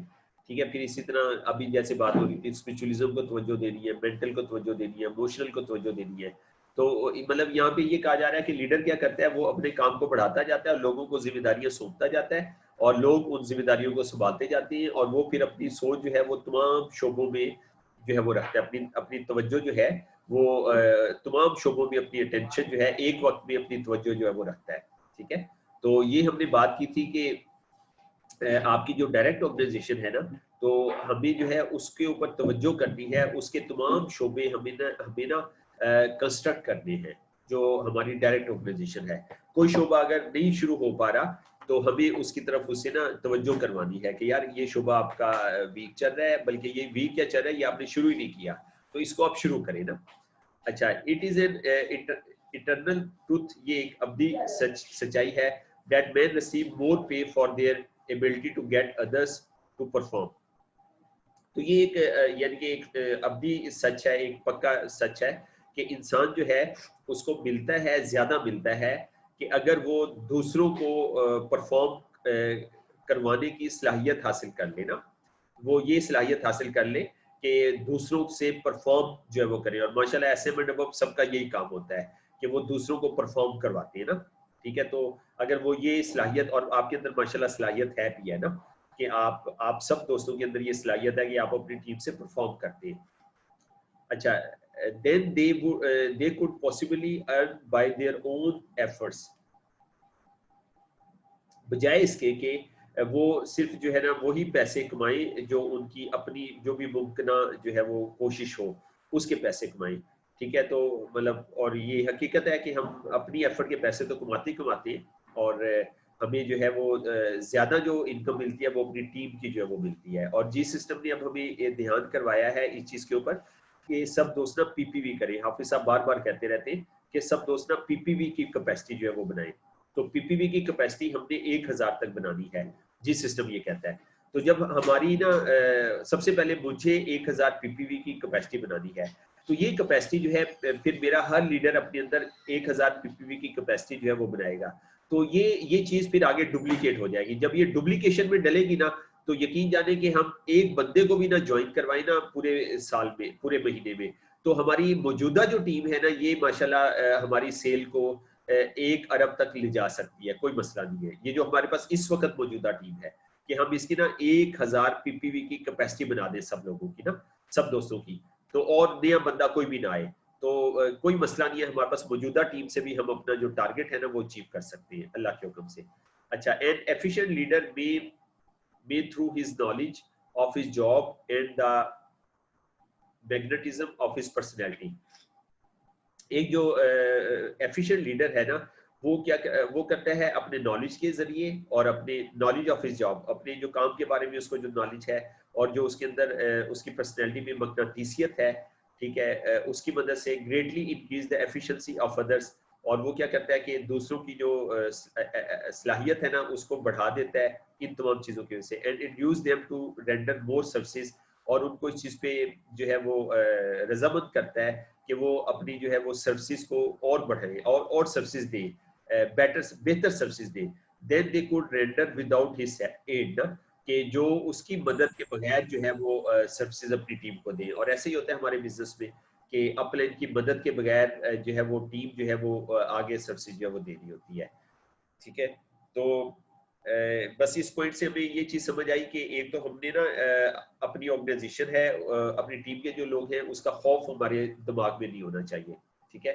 ठीक है। फिर इसी तरह अभी जैसे बात हो रही थी, स्पिरिचुअलिज्म को तवज्जो देनी है, मेंटल को तवज्जो देनी है, इमोशनल को तवज्जो देनी है, तो मतलब यहाँ पे ये कहा जा रहा है कि लीडर क्या करता है, वो अपने काम को बढ़ाता जाता है, लोगों को जिम्मेदारियां सौंपता जाता है और लोग उन जिम्मेदारियों को संभालते जाते हैं, और वो फिर अपनी सोच जो है वो तमाम शोबों में जो है वो रखता है, अपनी तवज्जो जो है वो तमाम शोबों में अपनी अटेंशन जो है एक वक्त में अपनी तवज्जो जो है वो रखता है, ठीक है। तो ये हमने बात की थी कि आपकी जो डायरेक्ट ऑर्गेनाइजेशन है ना, तो हमें जो है उसके ऊपर तवज्जो करनी है, उसके तमाम शोबे हमें ना कंस्ट्रक्ट करने हैं जो हमारी डायरेक्ट ऑर्गेनाइजेशन है। कोई शोबा अगर नहीं शुरू हो पा रहा तो हमें उसकी तरफ उससे ना तवज्जो करवानी है कि यार ये शोबा आपका वीक चल रहा है, बल्कि ये वीक क्या चल रहा है, ये आपने शुरू ही नहीं किया, तो इसको आप शुरू करें ना। अच्छा, it is an eternal truth, ये एक अब्दी सच्चाई है, that man receive more pay for their ability to get others to perform. तो ये एक यानी कि एक अब्दी सच है, एक पक्का सच है कि इंसान जो है उसको मिलता है, ज्यादा मिलता है कि अगर वो दूसरों को परफॉर्म करवाने की सलाहियत हासिल कर ले ना, वो ये सलाहियत हासिल कर ले कि दूसरों से परफॉर्म जो है वो करे, और माशाल्लाह ऐसे में सबका यही काम होता है कि वो दूसरों को परफॉर्म करवाते हैं ना, ठीक है। तो अगर वो ये सलाहियत, और आपके अंदर माशाल्लाह सलाहियत है भी है ना, कि आप सब दोस्तों के अंदर ये सलाहियत है कि आप अपनी टीम से परफॉर्म करते हैं। अच्छा, then they could possibly earn by their own efforts, बजाय इसके कि वो सिर्फ जो है ना वही पैसे कमाएं जो उनकी अपनी जो भी मुमकिना जो है वो कोशिश हो उसके पैसे कमाएं, ठीक है। तो मतलब और ये हकीकत है कि हम अपनी एफर्ट के पैसे तो कमाते ही कमाते हैं, और हमें जो है वो ज्यादा जो इनकम मिलती है वो अपनी टीम की जो है वो मिलती है। और जी सिस्टम ने अब हमें ये ध्यान करवाया है इस चीज के ऊपर कि सब दोस्त ना पीपीवी करें। हाफिज साहब बार बार कहते रहते हैं कि सब दोस्त ना पीपीवी की कैपेसिटी जो है वो बनाएं। तो पीपीवी की कैपेसिटी हमने 1000 तक बनानी है, जी सिस्टम ये कहता है। तो जब हमारी ना सबसे पहले मुझे 1000 पीपीवी की कैपेसिटी बनानी है, तो ये कैपेसिटी जो है फिर मेरा हर लीडर अपने अंदर 1000 पीपीवी की कैपेसिटी जो है वो बनाएगा। तो ये चीज फिर आगे डुप्लीकेट हो जाएगी। जब ये डुप्लीकेशन में डलेगी ना, तो यकीन जाने कि हम एक बंदे को भी ना ज्वाइन करवाए ना पूरे साल में, पूरे महीने में, तो हमारी मौजूदा जो टीम है ना, ये माशाल्लाह हमारी सेल को 1 अरब तक ले जा सकती है, कोई मसला नहीं है। ये जो हमारे पास इस वक्त मौजूदा टीम है कि हम इसकी ना 1000 पीपीवी की कैपेसिटी बना दें सब लोगों की ना, सब दोस्तों की, तो और नया बंदा कोई भी ना आए, तो कोई मसला नहीं है। हमारे पास मौजूदा टीम से भी हम अपना जो टारगेट है ना वो अचीव कर सकते हैं अल्लाह के हुक्म से। अच्छा, N efficient leader may through his knowledge of his job and the magnetism of his personality। एक जो एफिशिएंट लीडर है ना, वो करता है अपने नॉलेज के जरिए और अपने नॉलेज ऑफ हिज जॉब, अपने जो काम के बारे में उसको जो नॉलेज है और जो उसके अंदर उसकी पर्सनैलिटी में मकनातीसियत है, ठीक है, उसकी मदद से greatly increase the efficiency of others. और वो क्या करता है कि दूसरों की जो सलाहियत है ना उसको बढ़ा देता है इन तमाम चीज़ों की वजह से। And induce them to render more services, और उनको इस चीज़ पे जो है वो रजामंद करता है कि वो अपनी जो है वो सर्विसेज को और बढ़ाएं और सर्विसेज दें, बेहतर सर्विसेज दें। Then they could render without his aid, ना कि जो उसकी मदद के बगैर जो है वो सर्विसेज अपनी टीम को दें। और ऐसे ही होता है हमारे बिजनेस में कि अपलाइन की मदद के बगैर जो है वो टीम जो है वो आगे सर्विसेज जो है वो देनी होती है, ठीक है। तो बस इस पॉइंट से हमें ये चीज समझ आई कि एक तो हमने ना अपनी ऑर्गेनाइजेशन है, अपनी टीम के जो लोग हैं उसका खौफ हमारे दिमाग में नहीं होना चाहिए, ठीक है।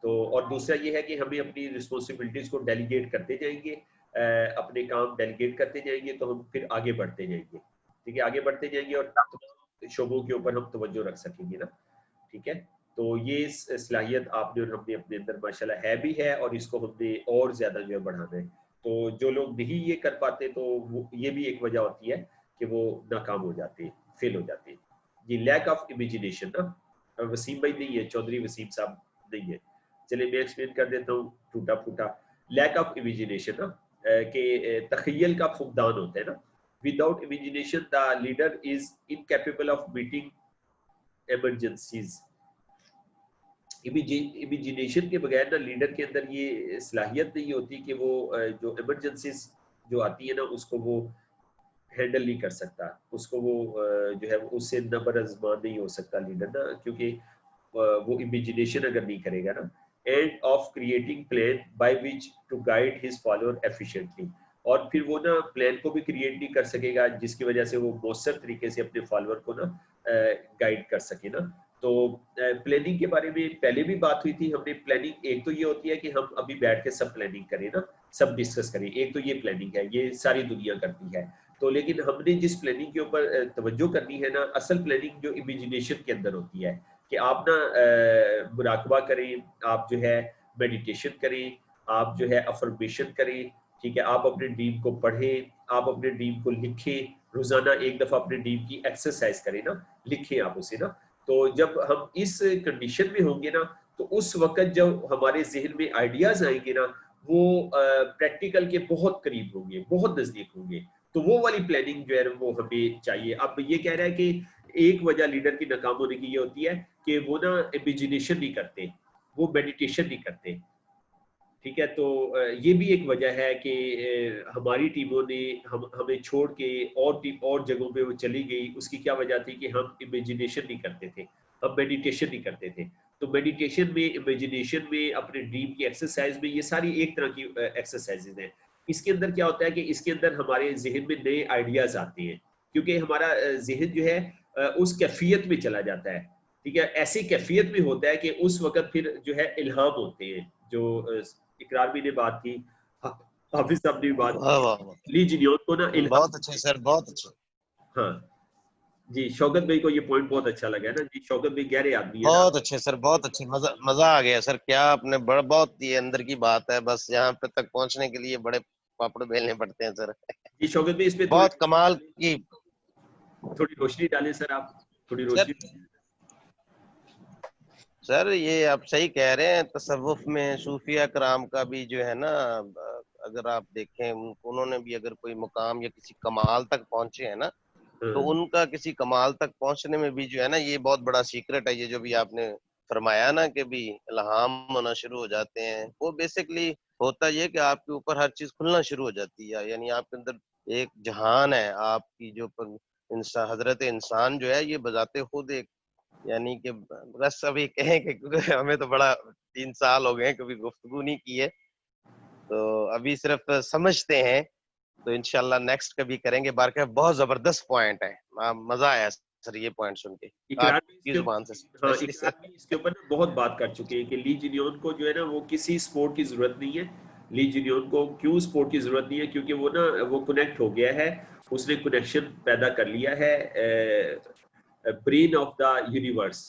तो और दूसरा ये है कि हमें अपनी रिस्पॉन्सिबिलिटीज को डेलीगेट करते जाएंगे, अपने काम डेलीगेट करते जाएंगे, तो हम फिर आगे बढ़ते जाएंगे, ठीक है, आगे बढ़ते जाएंगे और शोबों के ऊपर हम तवज्जो रख सकेंगे ना, ठीक है। तो ये सलाहियत आपने और हमने अपने अंदर माशाल्लाह है भी है, और इसको हमने और ज्यादा जो है बढ़ाना है। तो जो लोग नहीं ये कर पाते तो ये भी एक वजह होती है कि वो नाकाम हो जाते हैं, फेल हो जाते हैं। ये लैक ऑफ इमेजिनेशन ना, वसीम भाई नहीं है, चौधरी वसीम साहब नहीं है, चलिए मैं एक्सप्लेन कर देता हूँ टूटा फूटा। लैक ऑफ इमेजिनेशन ना कि तखय्युल का फुकदान होता है ना। Without imagination the leader is incapable of meeting emergencies. Imagination के बगैर ना लीडर के अंदर ये सलाहियत नहीं होती कि वो जो इमरजेंसीज जो आती है ना उसको वो हैंडल नहीं कर सकता, उसको वो जो है उससे नंबर आजमान नहीं हो सकता लीडर ना, क्योंकि वो इमेजिनेशन अगर नहीं करेगा ना। And of creating plan by which to guide his follower efficiently, और फिर वो ना प्लान को भी क्रिएट नहीं कर सकेगा जिसकी वजह से वो मौसर तरीके से अपने फॉलोअर को ना गाइड कर सके ना। तो प्लानिंग के बारे में पहले भी बात हुई थी हमने। प्लानिंग एक तो ये होती है कि हम अभी बैठ के सब प्लानिंग करें ना, सब डिस्कस करें, एक तो ये प्लानिंग है, ये सारी दुनिया करती है। तो लेकिन हमने जिस प्लानिंग के ऊपर तवज्जो करनी है ना, असल प्लानिंग जो इमेजिनेशन के अंदर होती है कि आप ना मुराकबा करें, आप जो है मेडिटेशन करें, आप जो है अफर्मेशन करें, ठीक है, आप अपने ड्रीम को पढ़ें, आप अपने ड्रीम को लिखें, रोजाना एक दफा अपने ड्रीम की एक्सरसाइज करें ना, लिखें आप उसे ना। तो जब हम इस कंडीशन में होंगे ना, तो उस वक्त जब हमारे जहन में आइडियाज आएंगे ना, वो प्रैक्टिकल के बहुत करीब होंगे, बहुत नजदीक होंगे। तो वो वाली प्लानिंग जो है वो हमें चाहिए। अब ये कह रहा है कि एक वजह लीडर की नाकाम होने की ये होती है कि वो ना इमेजिनेशन नहीं करते, वो मेडिटेशन नहीं करते, ठीक है। तो ये भी एक वजह है कि हमारी टीमों ने हमें छोड़ के और जगहों पे वो चली गई। उसकी क्या वजह थी कि हम इमेजिनेशन नहीं करते थे, हम मेडिटेशन नहीं करते थे। तो मेडिटेशन में, इमेजिनेशन में, अपने ड्रीम की एक्सरसाइज में, ये सारी एक तरह की एक्सरसाइजेज हैं। इसके अंदर क्या होता है कि इसके अंदर हमारे जहन में नए आइडियाज आते हैं, क्योंकि हमारा जहन जो है उस कैफियत में चला जाता है, ठीक है। ऐसी कैफियत में होता है कि उस वक्त फिर जो है इल्हाम होते हैं, जो इकरार भी ने बात की, हाफिज साहब ने भी बात की, ली जिन्योन को ना इल्हाम। बहुत अच्छे सर, बहुत अच्छे। हाँ जी, शौकत भाई को ये पॉइंट बहुत अच्छा लगा है ना जी। शौकत भाई गहरे आदमी है, बहुत अच्छे सर, बहुत अच्छे, मजा आ गया सर। क्या आपने बहुत ये अंदर की बात है, बस यहाँ पे तक पहुंचने के लिए बड़े पापड़ बेलने पड़ते हैं सर। जी शौकत भाई, इस पे बहुत कमाल की थोड़ी रोशनी डालें सर, आप थोड़ी रोशनी। सर ये आप सही कह रहे हैं, तसव्वुफ में सूफिया कराम का भी जो है ना, अगर आप देखें उन्होंने भी अगर कोई मुकाम या किसी कमाल तक पहुंचे हैं ना, तो उनका किसी कमाल तक पहुंचने में भी जो है ना, ये बहुत बड़ा सीक्रेट है। ये जो भी आपने फरमाया ना कि भी इल्हाम होना शुरू हो जाते हैं, वो बेसिकली होता ये कि आपके ऊपर हर चीज खुलना शुरू हो जाती है, यानी आपके अंदर एक जहान है, आपकी जो इंसान, हजरत इंसान जो है, ये बजाते खुद एक यानी कि बस अभी कहें कि क्योंकि हमें तो बड़ा 3 साल हो गए कभी गुफ्तगू नहीं की है, तो अभी सिर्फ समझते हैं, तो इंशाल्लाह नेक्स्ट कभी करेंगे। बाकी बहुत जबरदस्त पॉइंट है, मजा आया सर ये पॉइंट सुन के इकरार भी आपकी इसके जुबान से हाँ, स्पेशली इकरार सर। भी इसके ऊपर ना बहुत बात कर चुके हैं कि ली जिन्योन को जो है ना वो किसी स्पोर्ट की जरूरत नहीं है। ली जिन्योन को क्यों स्पोर्ट की जरूरत नहीं है, क्योंकि वो ना वो कनेक्ट हो गया है, उसने कनेक्शन पैदा कर लिया है, ब्रेन ऑफ द यूनिवर्स,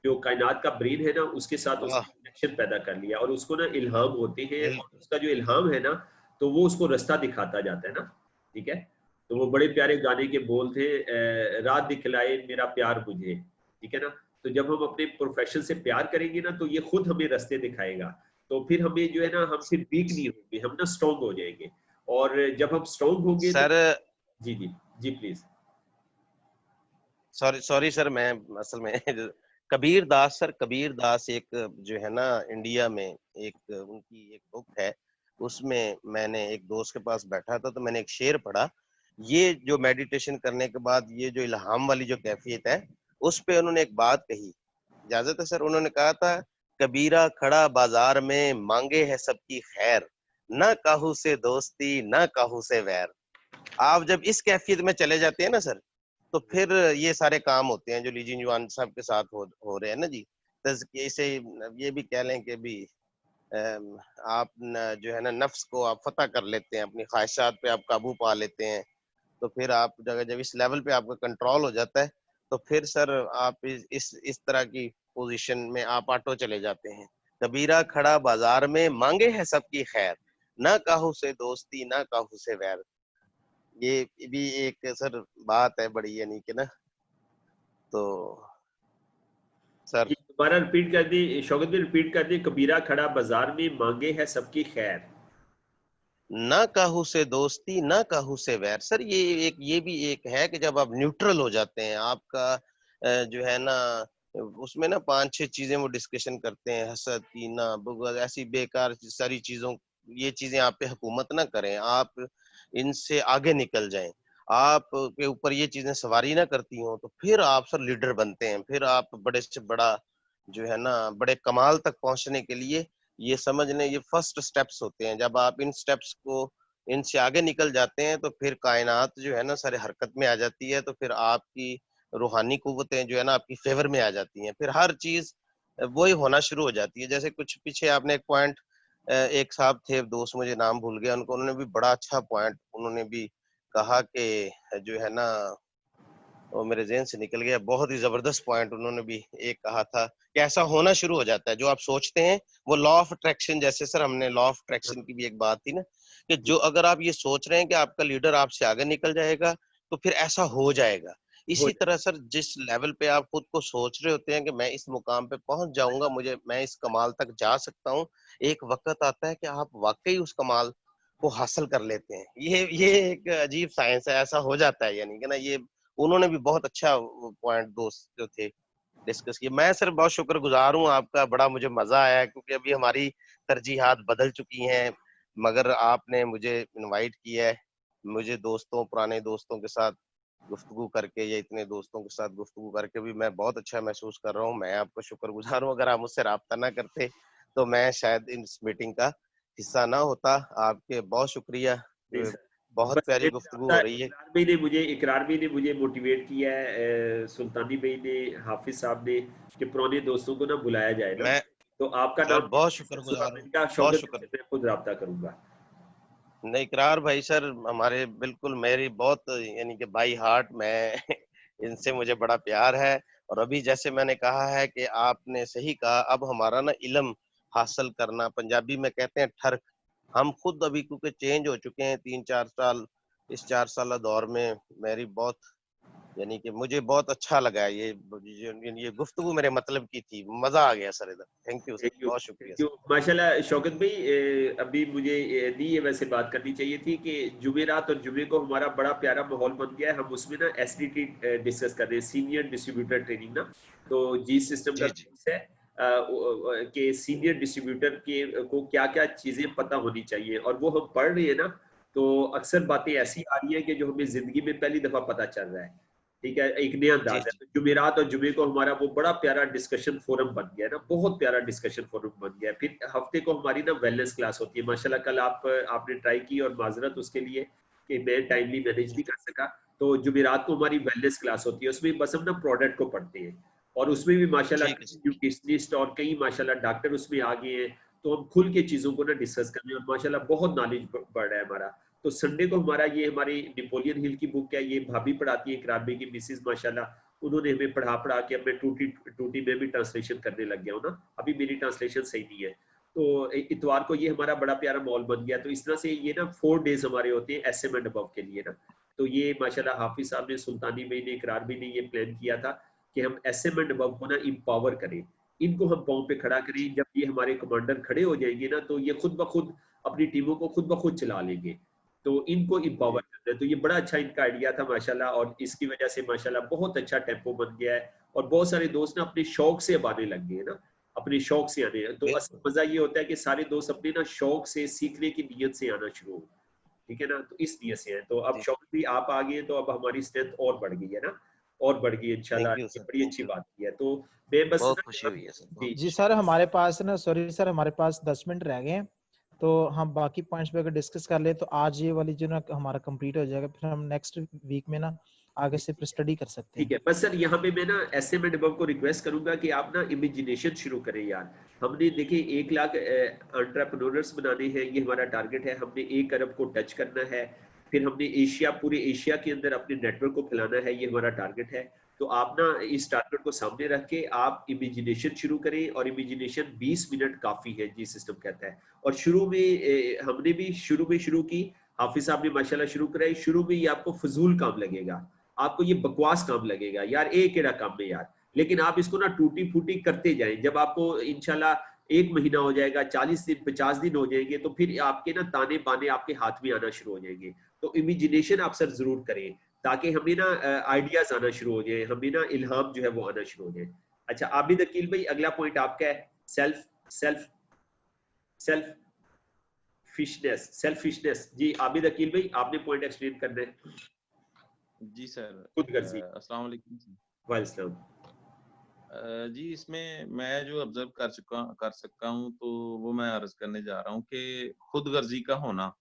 जो कायनात का ब्रेन है ना उसके साथ उसने कनेक्शन पैदा कर लिया, और उसको ना इल्हाम होते हैं, और उसका जो इल्हाम है ना तो वो उसको रास्ता दिखाता जाता है ना, ठीक है। तो वो बड़े प्यारे गाने के बोल थे, रात दिखलाए मेरा प्यार मुझे, ठीक है ना। तो जब हम अपने प्रोफेशन से प्यार करेंगे ना तो ये खुद हमें रास्ते दिखाएगा, तो फिर हमें जो है ना हम फिर वीक नहीं होंगे, हम ना स्ट्रॉन्ग हो जाएंगे, और जब हम स्ट्रॉन्ग होंगे तो सर जी जी जी प्लीज। सॉरी सर, मैं असल में कबीर दास सर, कबीर दास एक जो है ना इंडिया में एक उनकी एक बुक है, उसमें मैंने एक दोस्त के पास बैठा था तो मैंने एक शेर पढ़ा, ये जो मेडिटेशन करने के बाद ये जो इल्हाम वाली जो कैफियत है उस पे उन्होंने एक बात कही, इजाजत है सर, उन्होंने कहा था कबीरा खड़ा बाजार में मांगे है सबकी खैर, न काहू से दोस्ती न काहू से वैर। आप जब इस कैफियत में चले जाते हैं ना सर, तो फिर ये सारे काम होते हैं जो लीजिन जुआन साहब के साथ हो रहे हैं ना जी। तज़किये से ये भी कह लें कि भी आप जो है ना नफ्स को आप फतह कर लेते हैं, अपनी ख्वाहिशात पे आप काबू पा लेते हैं, तो फिर आप जब इस लेवल पे आपका कंट्रोल हो जाता है तो फिर सर आप इस तरह की पोजीशन में आप ऑटो चले जाते हैं। कबीरा खड़ा बाजार में मांगे है सबकी खैर, ना काहू से दोस्ती ना काहू से वैर। ये भी एक सर बात है बड़ी, यानी कि ना, तो सर दोबारा रिपीट कर दी शौकत भी, रिपीट कर दी, कबीरा खड़ा बाजार में मांगे है सबकी खैर, ना काहू से दोस्ती ना काहू से वैर। सर ये भी एक है कि जब आप न्यूट्रल हो जाते हैं, आपका जो है ना उसमें ना 5-6 चीजें वो डिस्कशन करते हैं, हसद कीना बुग़्ज़, ऐसी बेकार सारी चीजों, ये चीजें आप पे हुकूमत ना करें, आप इनसे आगे निकल जाएं, आप के ऊपर ये चीजें सवारी ना करती हों, तो फिर आप सर लीडर बनते हैं, फिर आप बड़े से बड़ा जो है ना बड़े कमाल तक पहुंचने के लिए ये समझ लें ये फर्स्ट स्टेप्स होते हैं। जब आप इन स्टेप्स को इनसे आगे निकल जाते हैं तो फिर कायनात जो है ना सारे हरकत में आ जाती है, तो फिर आपकी रूहानी कुव्वतें जो है ना आपकी फेवर में आ जाती हैं, फिर हर चीज वही होना शुरू हो जाती है। जैसे कुछ पीछे आपने एक पॉइंट, एक साहब थे दोस्त, मुझे नाम भूल गया उनको, उन्होंने भी बड़ा अच्छा पॉइंट उन्होंने भी कहा कि जो है ना वो मेरे ज़हन से निकल गया, बहुत ही जबरदस्त पॉइंट उन्होंने भी एक कहा था कि ऐसा होना शुरू हो जाता है, जो आप सोचते हैं वो लॉ ऑफ अट्रैक्शन, जैसे सर हमने लॉ ऑफ अट्रैक्शन की भी एक बात थी ना, कि जो अगर आप ये सोच रहे हैं कि आपका लीडर आपसे आगे निकल जाएगा तो फिर ऐसा हो जाएगा। हो इसी तरह सर जिस लेवल पे आप खुद को सोच रहे होते हैं कि मैं इस मुकाम पे पहुंच जाऊंगा, मैं इस कमाल तक जा सकता हूँ, एक वक्त आता है कि आप वाकई उस कमाल को हासिल कर लेते हैं। ये एक अजीब साइंस है, ऐसा हो जाता है, यानी कि ना ये उन्होंने भी बहुत अच्छा पॉइंट दोस्त जो थे डिस्कस किया। मैं सर बहुत शुक्रगुजार हूँ आपका, बड़ा मुझे मजा आया क्योंकि अभी हमारी तरजीहात बदल चुकी हैं, मगर आपने मुझे इनवाइट किया है, मुझे दोस्तों पुराने दोस्तों के साथ गुफ्तगू करके या इतने दोस्तों के साथ गुफ्तगू करके भी मैं बहुत अच्छा महसूस कर रहा हूँ। मैं आपका शुक्रगुजार हूँ, अगर आप मुझसे राब्ता ना करते तो मैं शायद इस मीटिंग का हिस्सा ना होता। आपके बहुत शुक्रिया, बहुत बस प्यारी गुफ्तगू हो रही है। इकरार भाई ने मुझे मोटिवेट किया है, सुल्तानी भाई ने, हाफिज साहब ने, कि पुराने दोस्तों को ना बुलाया जाए ना, मैं तो आपका सर नाम बहुत शुक्रगुजार हूँ, मैंने कहा बहुत शौकत शुक्र। से मैं खुद रब्ता करूंगा। नहीं इकरार भाई सर हमारे बिल्कुल मेरी बहुत यानी कि बाई हार्ट, मैं इनसे मुझे बड़ा प्यार है। और अभी जैसे मैंने कहा है कि आपने सही कहा, अब हमारा ना इल्म हासिल करना, पंजाबी में कहते हैं ठरक, हम खुद अभी क्योंकि चेंज हो चुके हैं 3-4 साल, इस 4 साल दौर में मेरी बहुत यानी कि मुझे बहुत अच्छा लगा ये गुफ्तगू मेरे मतलब की थी, मजा आ गया सर इधर। Thank you sir, thank you, बहुत शुक्रिया थैंक यू सर। माशाल्लाह। शौकत भाई, अभी मुझे नहीं ये वैसे बात करनी चाहिए थी कि जुमेरात और जुमे को हमारा बड़ा प्यारा माहौल बन गया है, हम उसमें ना एसडीटी डिस्कस कर रहे हैं, सीनियर डिस्ट्रीब्यूटर ट्रेनिंग ना, तो जी सिस्टम का जी जी कोर्स है कि सीनियर डिस्ट्रीब्यूटर के को क्या क्या चीजें पता होनी चाहिए, और वो हम पढ़ रहे हैं ना, तो अक्सर बातें ऐसी आ रही है कि जो हमें जिंदगी में पहली दफा पता चल रहा है। ठीक है, एक नया अंदाज है। जुमेरात और जुमे को हमारा वो बड़ा प्यारा डिस्कशन फोरम बन गया है ना, बहुत प्यारा डिस्कशन फोरम बन गया है। फिर हफ्ते को हमारी ना वेलनेस क्लास होती है माशाल्लाह। कल आपने ट्राई की और माजरत उसके लिए कि मैं टाइमली मैनेज नहीं कर सका। तो जुमेरात को हमारी वेलनेस क्लास होती है, उसमें बस हम ना प्रोडक्ट को पढ़ते हैं और उसमें भी माशाल्लाह न्यूट्रिशनिस्ट और कई माशाल्लाह डॉक्टर उसमें आ गए हैं। तो हम खुल के चीजों को ना डिस्कस कर रहे हैं और माशाल्लाह बहुत नॉलेज बढ़ रहा है हमारा। तो संडे को हमारा ये हमारी नेपोलियन हिल की बुक है, ये भाभी पढ़ाती है कराबी की मिसिस माशाल्लाह। उन्होंने हमें पढ़ा के अब मैं टूटी में भी ट्रांसलेशन करने लग गया हूँ ना, अभी मेरी ट्रांसलेशन सही नहीं है। तो इतवार को ये हमारा बड़ा प्यारा मॉल बन गया। तो इस तरह से ये ना 4 डेज हमारे होते हैं SM एंड अबव के लिए ना। तो ये माशाल्लाह हाफिज साहब ने, सुल्तानी भाई ने, इकरार भी ने ये प्लान किया था कि हम SM एंड अबव को ना इम्पावर करें, इनको हम पाँव पे खड़ा करें। जब ये हमारे कमांडर खड़े हो जाएंगे ना तो ये खुद ब खुद अपनी टीमों को खुद ब खुद चला लेंगे। तो इनको इम्पावर करना है। तो ये बड़ा अच्छा इनका आइडिया था माशाल्लाह, और इसकी वजह से माशाल्लाह बहुत अच्छा टेम्पो बन गया है। और बहुत सारे दोस्त ना अपने शौक से अब आने लग गए हैं ना, अपने शौक से आने। तो असल मजा ये होता है कि सारे दोस्त अपने ना शौक से, सीखने की नीयत से आना शुरू हो, ठीक है ना। तो इस नीयत से है। तो अब शौक भी आप आ गए तो अब हमारी स्ट्रेंथ और बढ़ गई है ना, और बढ़ गई इंशाल्लाह। ये बड़ी अच्छी बात की है। तो मैं बस बहुत खुशी हुई है सर। जी सर, हमारे पास ना, सॉरी सर, हमारे पास 10 मिनट रह गए हैं। तो हम बाकी पॉइंट्स पे अगर डिस्कस कर ले तो आज ये वाली जो ना हमारा कंप्लीट हो जाएगा, फिर हम नेक्स्ट वीक में ना आगे से फिर स्टडी कर सकते हैं। ठीक है। बस सर यहाँ पे मैं ना SM एंड अबव को रिक्वेस्ट करूंगा कि आप ना इमेजिनेशन शुरू करें यार। हमने देखिए 1 लाख एंटरप्रेन्योर्स बनाने हैं, ये हमारा टारगेट है। हमने 1 अरब को टच करना है। फिर हमने एशिया, पूरे एशिया के अंदर अपने नेटवर्क को फैलाना है, ये हमारा टारगेट है। तो आप ना इस टारगेट को सामने रख के आप इमेजिनेशन शुरू करें, और इमेजिनेशन 20 मिनट काफी है जी सिस्टम कहता है। और शुरू में हमने भी शुरू की, हाफिज साहब ने माशाल्लाह शुरू कराई। शुरू में ये आपको फजूल काम लगेगा, आपको ये बकवास काम लगेगा यार, एक एड़ा काम में यार। लेकिन आप इसको ना टूटी फूटी करते जाएं। जब आपको इंशाल्लाह 1 महीना हो जाएगा, 40 दिन 50 दिन हो जाएंगे, तो फिर आपके ना ताने बाने आपके हाथ में आना शुरू हो जाएंगे। तो इमेजिनेशन आप सर जरूर करें, ताकि हमें ना आइडियाज आना शुरू हो जाए, हमें ना इल्हाम जो है वो आना शुरू हो जाए। अच्छा आबिद अकील भाई, अगला पॉइंट आपका है सेल्फ सेल्फ सेल्फ सेल्फिशनेस। जी आबिद अकील भाई, आपने पॉइंट एक्सप्लेन करना है। जी सर, खुदगर्जी। अस्सलाम वालेकुम सर। वालेकुम। जी इसमें मैं जो ऑब्जर्व कर सकता हूँ तो वो मैं अर्ज करने जा रहा हूँ कि खुदगर्जी का होना।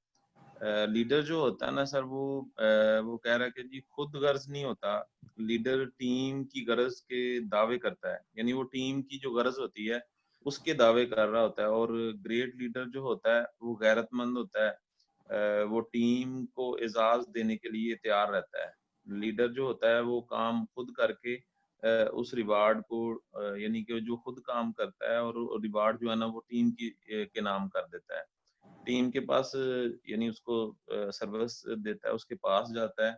लीडर जो होता है ना सर, वो कह रहा है कि जी खुद गर्ज नहीं होता, लीडर टीम की गरज के दावे करता है, यानी वो टीम की जो गरज होती है उसके दावे कर रहा होता है। और ग्रेट लीडर जो होता है वो गैरतमंद होता है, वो टीम को एजाज देने के लिए तैयार रहता है। लीडर जो होता है वो काम खुद करके उस रिवार्ड को, यानी कि जो खुद काम करता है और रिवार्ड जो है ना वो टीम की के नाम कर देता है। टीम के पास यानी उसको सर्विस देता है, उसके पास जाता है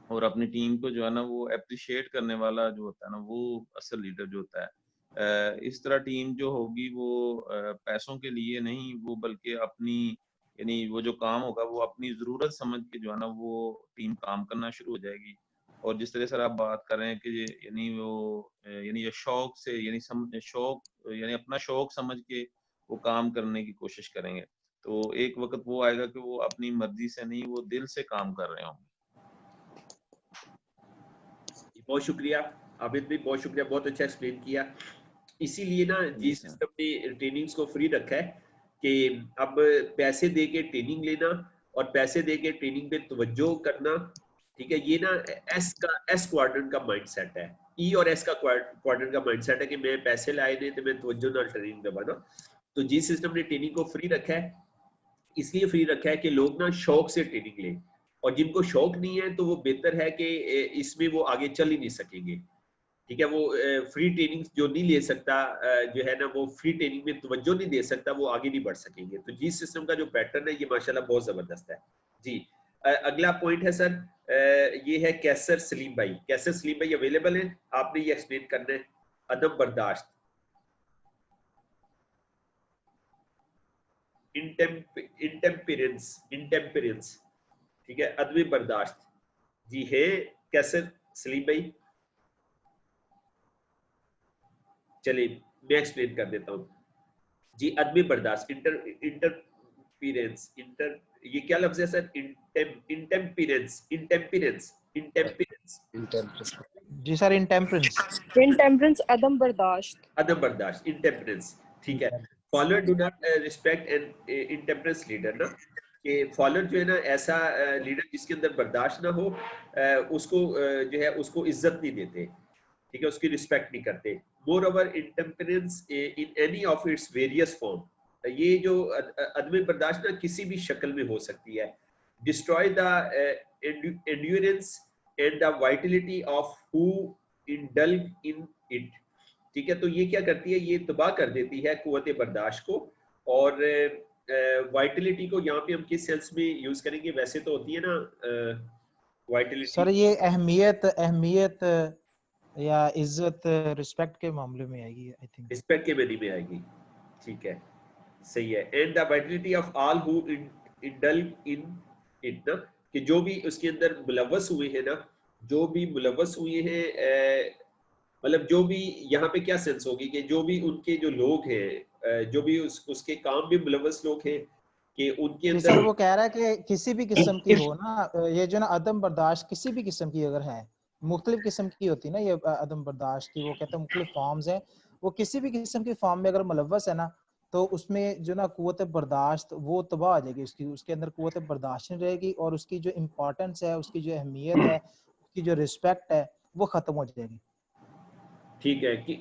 और अपनी टीम को जो है ना वो अप्रिशिएट करने वाला जो होता है ना, वो असल लीडर जो होता है। इस तरह टीम जो होगी वो पैसों के लिए नहीं, वो बल्कि अपनी, यानी वो जो काम होगा वो अपनी जरूरत समझ के जो है ना वो टीम काम करना शुरू हो जाएगी। और जिस तरह सर आप बात कर रहे हैं कि यानी वो यानी ये शौक से, यानी शौक, यानी अपना शौक समझ के वो काम करने की कोशिश करेंगे, तो एक वक्त वो आएगा कि वो अपनी मर्जी से नहीं, वो दिल से काम कर रहे होंगे। बहुत शुक्रिया आबिद भाई, बहुत शुक्रिया, बहुत अच्छा एक्सप्लेन किया। इसीलिए ना जी सिस्टम ने ट्रेनिंग्स को फ्री रखा है कि अब पैसे दे के ट्रेनिंग लेना और पैसे दे के ट्रेनिंग पे तवज्जो करना, ठीक है, ये ना एस क्वाड्रेंट का माइंडसेट है। ई और एस का क्वाड्रेंट का माइंडसेट है कि मैं पैसे लाए नहीं तो मैं तवज्जो ना ट्रेनिंग दबाना। तो जी सिस्टम ने ट्रेनिंग को फ्री रखा है, इसलिए फ्री रखा है कि लोग ना शौक से ट्रेनिंग लें, और जिनको शौक नहीं है तो वो बेहतर है कि इसमें वो आगे चल ही नहीं सकेंगे, ठीक है। वो फ्री ट्रेनिंग जो नहीं ले सकता, जो है ना वो फ्री ट्रेनिंग में तवज्जो नहीं दे सकता, वो आगे नहीं बढ़ सकेंगे। तो जी सिस्टम का जो पैटर्न है ये माशाल्लाह बहुत जबरदस्त है जी। अगला पॉइंट है सर, ये है कैसर सलीम भाई। कैसर सलीम भाई अवेलेबल है, आपने ये एक्सप्लेन करना है। अदब बर्दाश्त, इंटेम्परेंस, ठीक है, अदब बर्दाश्त जी है कैसर सलीम भाई। चलिए मैं एक्सप्लेन कर देता हूँ जी। अदब बर्दाश्त, इंटेम्परेंस, ये क्या लफ्ज है सर? इंटेम्परेंस। जी सर, इंटेम्परेंस। इंटेम्परेंस अदम बर्दाश्त। इंटेम्परेंस, ठीक है। Follower do not respect and intemperance leader ना, कि फॉलोअर जो है ना ऐसा लीडर जिसके अंदर बर्दाश्त ना हो, उसको जो है उसको इज्जत नहीं देते, ठीक है, उसकी रिस्पेक्ट नहीं करते। Moreover intemperance in any of its various form, ये जो अदम बर्दाश्त ना किसी भी शक्ल में हो सकती है। Destroy the endurance and the Vitality of who indulge in it, ठीक है। तो ये क्या करती है, ये तबाह कर देती है कुव्वत बर्दाश्त को। और वाइटलिटी को यहाँ पे हम किस सेंस में यूज करेंगे? वैसे तो होती है ना वाइटलिटी सर, ये अहमियत या इज्जत, रिस्पेक्ट के मामले में आएगी, आई थिंक रिस्पेक्ट के मनी में आएगी, ठीक है, सही है। And the Vitality of all who indulge in it ना, कि जो भी उसके अंदर मुलव्वस हुए हैं ना, जो भी मुलव्वस हुए हैं, मतलब जो भी यहाँ पे क्या सेंस होगी कि जो भी उनके जो लोग हैं, जो भी उसके काम में मुलव्वस लोग हैं, कि उनके अंदर। सर वो कह रहा है कि किसी भी किस्म की हो ना, ये जो ना अदम बर्दाश्त किसी भी किस्म की अगर है, मुख्तलिफ किस्म की होती है ना ये अदम बर्दाश्त की, वो कहते हैं मुख्तलिफ फॉर्म्स हैं, वो किसी भी किस्म की फॉर्म में अगर मुलव्वस है ना, तो उसमें जो ना कुव्वत बर्दाश्त वो तबाह आ जाएगी, उसके अंदर कुव्वत बर्दाश्त नहीं रहेगी, और उसकी जो इम्पोर्टेंस है, उसकी जो अहमियत है, उसकी जो रिस्पेक्ट है, वो खत्म हो जाएगी। ठीक है, कि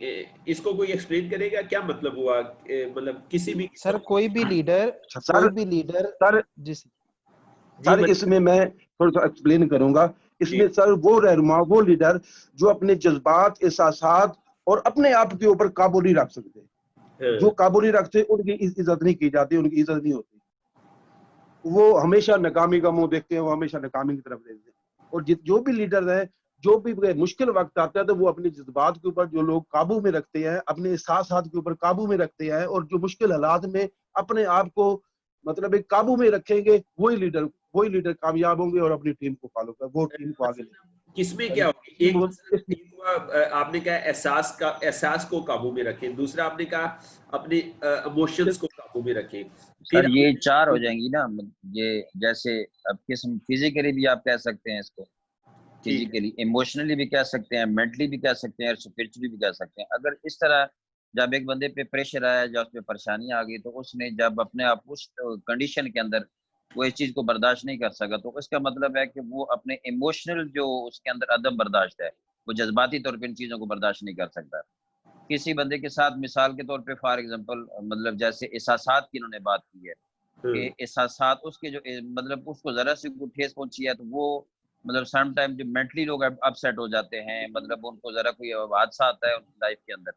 इसको कोई एक्सप्लेन करेगा क्या मतलब हुआ? मतलब किसी भी सर कोई भी लीडर सर जी, इसमें मैं थोड़ा सा एक्सप्लेन करूंगा। इसमें सर वो रहनुमा, वो लीडर जो अपने जज्बात, एहसासात और अपने आप के ऊपर काबू नहीं रख सकते, जो काबू नहीं रखते उनकी इज्जत नहीं की जाती, उनकी इज्जत नहीं होती। वो हमेशा नाकामी का मुंह देखते हैं, वो हमेशा नाकामी की तरफ देखते हैं। और जो भी लीडर है, जो भी मुश्किल वक्त आता है, तो वो अपने जज्बात के ऊपर जो लोग काबू में रखते हैं, अपने एहसासात के ऊपर काबू में रखते हैं, और जो मुश्किल हालात में अपने आप को मतलब एक काबू में रखेंगे, वही लीडर कामयाब होंगे और अपनी टीम को फॉलो कर, वो टीम को आगे लेंगे। किसमें क्या होगी? एक आपने कहा एहसास को काबू में रखें, दूसरा आपने कहा अपने इमोशंस को काबू में रखें। सर ये चार हो जाएंगी ना, ये जैसे अब किस्म फिजिकली भी आप कह सकते हैं इसको, फिजिकली, इमोशनली भी कह सकते हैं, मेंटली भी कह सकते हैं, और स्पिरिचुअली भी कह सकते हैं। अगर इस तरह जब एक बंदे पे प्रेशर आया, जब उसपे परेशानी आ गई, तो उसने जब अपने आप उस कंडीशन के अंदर वो इस चीज को बर्दाश्त नहीं कर सका, तो इसका मतलब है कि वो अपने इमोशनल जो उसके अंदर अदम बर्दाश्त है, वो जज्बाती तौर पे इन चीजों को बर्दाश्त नहीं कर सकता। किसी बंदे के साथ मिसाल के तौर पे फॉर एग्जांपल, मतलब जैसे एहसासात की इन्होंने बात की है कि एहसासात उसके जो मतलब उसको जरा सी ठेस पहुंची है, तो वो मतलब सम टाइम जो मेंटली लोग अपसेट हो जाते हैं, मतलब उनको जरा कोई हादसा आता है उनकी लाइफ के अंदर,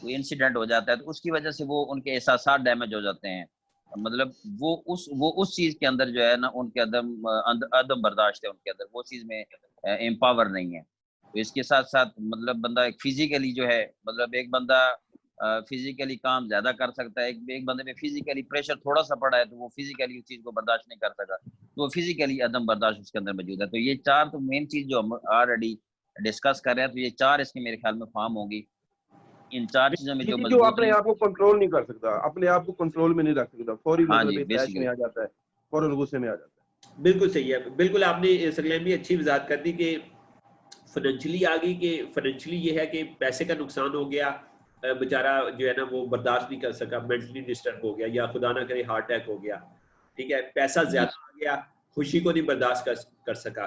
कोई इंसिडेंट हो जाता है, तो उसकी वजह से वो उनके एहसासात डैमेज हो जाते हैं। मतलब वो उस चीज के अंदर जो है ना, उनके अदम बर्दाश्त है उनके अंदर, वो चीज में एम्पावर नहीं है। तो इसके साथ साथ मतलब बंदा एक फिजिकली जो है, मतलब एक बंदा फिजिकली काम ज्यादा कर सकता है, एक बंदे में फिजिकली प्रेशर थोड़ा सा पड़ा है, तो वो फिजिकली उस चीज को बर्दाश्त नहीं कर सका, तो फिजिकली अदम बर्दाश्त उसके अंदर मौजूद है। तो ये चार तो मेन चीज जो हम ऑलरेडी डिस्कस कर रहे हैं, तो ये चार इसके मेरे ख्याल में फॉर्म होगी। इन चार चीजों में जो अपने आप को कंट्रोल नहीं कर सकता, अपने आप को कंट्रोल में नहीं रख सकता, फौरी मतलब में आ जाता है, फौरन गुस्से में आ जाता है। बिल्कुल सही है, बिल्कुल आपने सकलैन भी अच्छी वजाहत कर दी कि फाइनेंशियली आ गई, कि फाइनेंशियली ये है कि पैसे का नुकसान हो गया, बेचारा जो है ना वो बर्दाश्त नहीं कर सका, मेंटली डिस्टर्ब हो गया, या खुदा ना करे हार्ट अटैक हो गया, ठीक है, पैसा ज्यादा आ गया, खुशी को नहीं बर्दाश्त कर सका,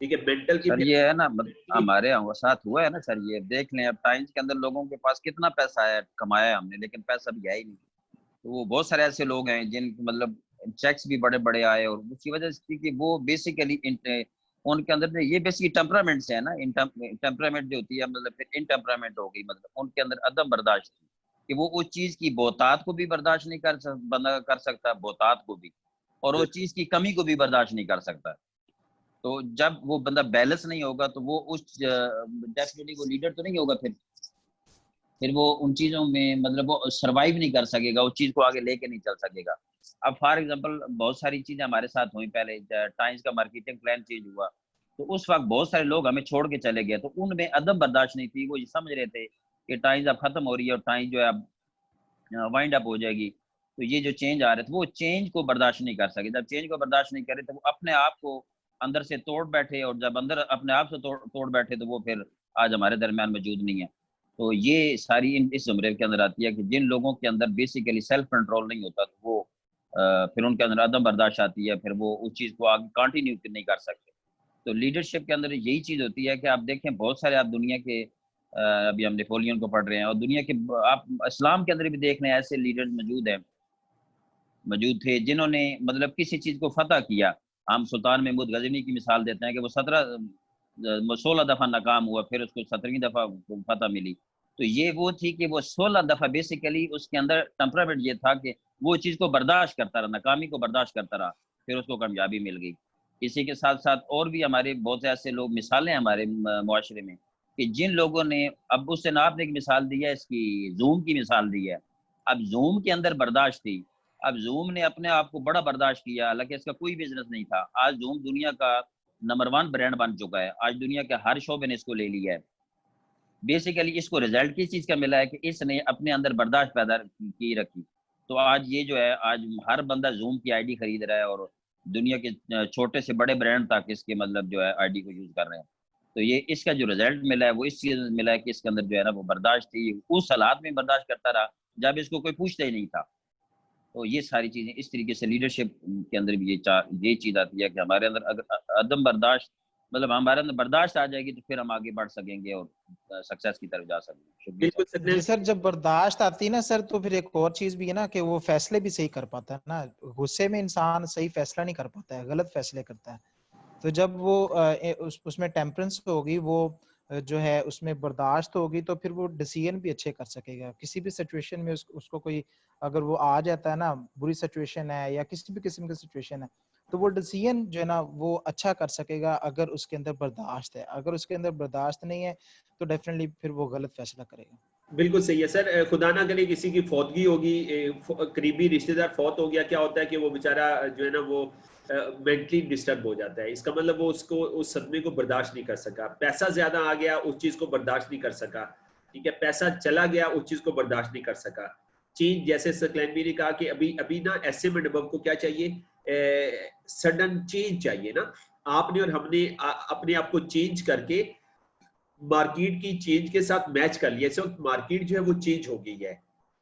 ठीक है, मेंटल की सर ये है ना, हमारे साथ हुआ है ना सर, ये देख लें अब टाइम्स के अंदर लोगों के पास कितना पैसा है, कमाया है हमने, लेकिन पैसा भी है ही नहीं। तो वो बहुत सारे ऐसे लोग हैं जिन मतलब चेक्स भी बड़े बड़े आए, और उसकी वजह से कि वो बेसिकली उनके अंदर ये बेसिकली टेम्परामेंट से है ना, टेम्परामेंट जो होती है, मतलब फिर इन टेम्परामेंट हो गई, मतलब उनके अंदर अदम बर्दाश्त थी कि वो उस चीज की बहुतात को भी बर्दाश्त नहीं कर सकता, बहुतात को भी, और उस चीज की कमी को भी बर्दाश्त नहीं कर सकता। तो जब वो बंदा बैलेंस नहीं होगा, तो वो उस डेफिनेटली वो लीडर तो नहीं होगा, फिर वो उन चीजों में मतलब वो सरवाइव नहीं कर सकेगा, उस चीज को आगे लेके नहीं चल सकेगा। अब फॉर एग्जांपल बहुत सारी चीजें हमारे साथ हुई, पहले टाइम्स का मार्केटिंग प्लान चेंज हुआ, तो उस वक्त बहुत सारे लोग हमें छोड़ के चले गए, तो उनमें अदम बर्दाश्त नहीं थी, वो ये समझ रहे थे कि टाइम्स अब खत्म हो रही है और टाइम्स जो है अब वाइंड अप हो जाएगी, तो ये जो चेंज आ रहे थे वो चेंज को बर्दाश्त नहीं कर सके। जब चेंज को बर्दाश्त नहीं करे तो वो अपने आप को अंदर से तोड़ बैठे, और जब अंदर अपने आप से तोड़ बैठे तो वो फिर आज हमारे दरमियान मौजूद नहीं है। तो ये सारी इस ज़ुमरे के अंदर आती है कि जिन लोगों के अंदर बेसिकली सेल्फ कंट्रोल नहीं होता तो वो फिर उनके अंदर अदम बर्दाश्त आती है, फिर वो उस चीज़ को आगे कंटिन्यू नहीं कर सकते। तो लीडरशिप के अंदर यही चीज़ होती है कि आप देखें बहुत सारे आप दुनिया के अभी हम नेपोलियन को पढ़ रहे हैं, और दुनिया के आप इस्लाम के अंदर भी देख रहे हैं ऐसे लीडर्स मौजूद थे जिन्होंने मतलब किसी चीज़ को फतह किया। हम सुल्तान महमूद गजनी की मिसाल देते हैं कि वो 16 दफ़ा नाकाम हुआ, फिर उसको 17वीं दफ़ा फतह मिली। तो ये वो थी कि वो 16 दफ़ा बेसिकली उसके अंदर टेम्परामेंट ये था कि वो चीज़ को बर्दाश्त करता रहा, नाकामी को बर्दाश्त करता रहा, फिर उसको कामयाबी मिल गई। इसी के साथ साथ और भी हमारे बहुत से ऐसे लोग मिसालें हमारे मुआशरे में कि जिन लोगों ने, अब उससे आपने एक मिसाल दी है, इसकी जूम की मिसाल दी है। अब जूम के अंदर बर्दाश्त थी, अब जूम ने अपने आप को बड़ा बर्दाश्त किया, हालांकि इसका कोई बिजनेस नहीं था। आज जूम दुनिया का नंबर 1 ब्रांड बन चुका है, आज दुनिया के हर शोबे ने इसको ले लिया है। बेसिकली इसको रिजल्ट किस चीज़ का मिला है कि इसने अपने अंदर बर्दाश्त पैदा की रखी। तो आज ये जो है, आज हर बंदा जूम की आईडी खरीद रहा है, और दुनिया के छोटे से बड़े ब्रांड तक इसके मतलब जो है आईडी को यूज़ कर रहे हैं। तो ये इसका जो रिजल्ट मिला है वो इस चीज़ में मिला है कि इसके अंदर जो है ना वो बर्दाश्त थी, उस हालात में बर्दाश्त करता रहा जब इसको कोई पूछता ही नहीं था। तो ये सारी चीज़ें इस तरीके से लीडरशिप के अंदर भी ये चीज़ आती है कि हमारे अंदर अगर अदम बर्दाश्त, मतलब हमारे अंदर बर्दाश्त आ जाएगी तो फिर हम आगे बढ़ सकेंगे और सक्सेस की तरफ जा सकेंगे। बिल्कुल जी सर, जब बर्दाश्त आती है ना सर, तो फिर एक और चीज भी है ना कि वो फैसले भी सही कर पाता है ना। गुस्से में इंसान सही फैसला नहीं कर पाता है, गलत फैसले करता है। तो जब वो उसमें टेम्परेंस होगी, वो जो है उसमें बर्दाश्त होगी, तो फिर वो डिसीजन भी अच्छे कर सकेगा। किसी भी सिचुएशन में उसको कोई अगर वो आ जाता है ना, बुरी सिचुएशन है या किसी भी किस्म की सिचुएशन है, तो वो डिसीजन जो है ना वो अच्छा कर सकेगा अगर उसके अंदर बर्दाश्त है। अगर उसके अंदर बर्दाश्त नहीं है तो डेफिनेटली फिर वो गलत फैसला करेगा। बिल्कुल सही है सर। खुदा ना करे किसी की फौतगी होगी, करीबी रिश्तेदार फौत हो गया, क्या होता है कि वो बेचारा जो है ना वो मेंटली डिस्टर्ब हो जाता है। इसका मतलब वो उसको उस सदमे को बर्दाश्त नहीं कर सका। पैसा ज्यादा आ गया, उस चीज को बर्दाश्त नहीं कर सका। ठीक है, पैसा चला गया, उस चीज को बर्दाश्त नहीं कर सका। चेंज, जैसे सकलैनबी ने कहा कि अभी ना ऐसे में डबब को क्या चाहिए, सडन चेंज चाहिए ना। आपने और हमने अपने आप को चेंज करके मार्केट की चेंज के साथ मैच कर लिया। इस वक्त मार्केट जो है वो चेंज हो गई है,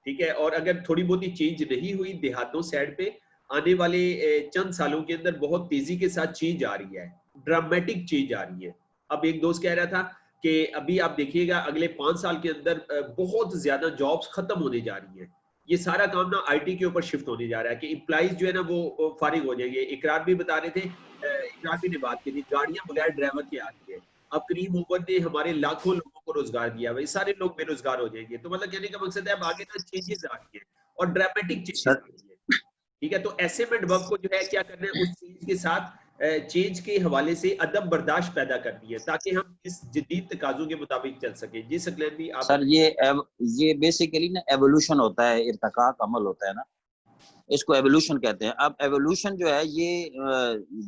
ठीक है। और अगर थोड़ी बहुत ही चेंज नहीं हुई देहातों साइड पे, आने वाले चंद सालों के अंदर बहुत तेजी के साथ चेंज आ रही है, ड्रामेटिक चेंज आ रही है। अब एक दोस्त कह रहा था कि अभी आप देखिएगा अगले 5 साल के अंदर बहुत ज्यादा जॉब्स खत्म होने जा रही हैं। ये सारा काम ना आईटी के ऊपर शिफ्ट होने जा रहा है कि एम्प्लॉइज जो है ना वो फारिग हो जाएंगे। इकरार भी बता रहे थे, इकरार भी ने बात की थी, गाड़ियां बगैर ड्राइवर के आ रही है। अब करीम हुकूमत ने हमारे लाखों लोगों को रोजगार दिया, वही सारे लोग बेरोजगार हो जाएंगे। तो मतलब कहने का मकसद है अब आगे ना चेंजेस आ रही है और ड्रामेटिक चेंजेस आ रही है, ठीक है। तो ऐसे में डबब को जो है क्या करना है, उस चीज के साथ चेंज के हवाले से अदब बर्दाश्त पैदा करनी है ताकि हम इस जदीद तकाजों के मुताबिक चल सके। जी सकलैन भी आप सर, ये बेसिकली ना एवोल्यूशन होता है, इर्तिका का अमल होता है ना, इसको एवोल्यूशन कहते हैं। अब एवोल्यूशन जो है ये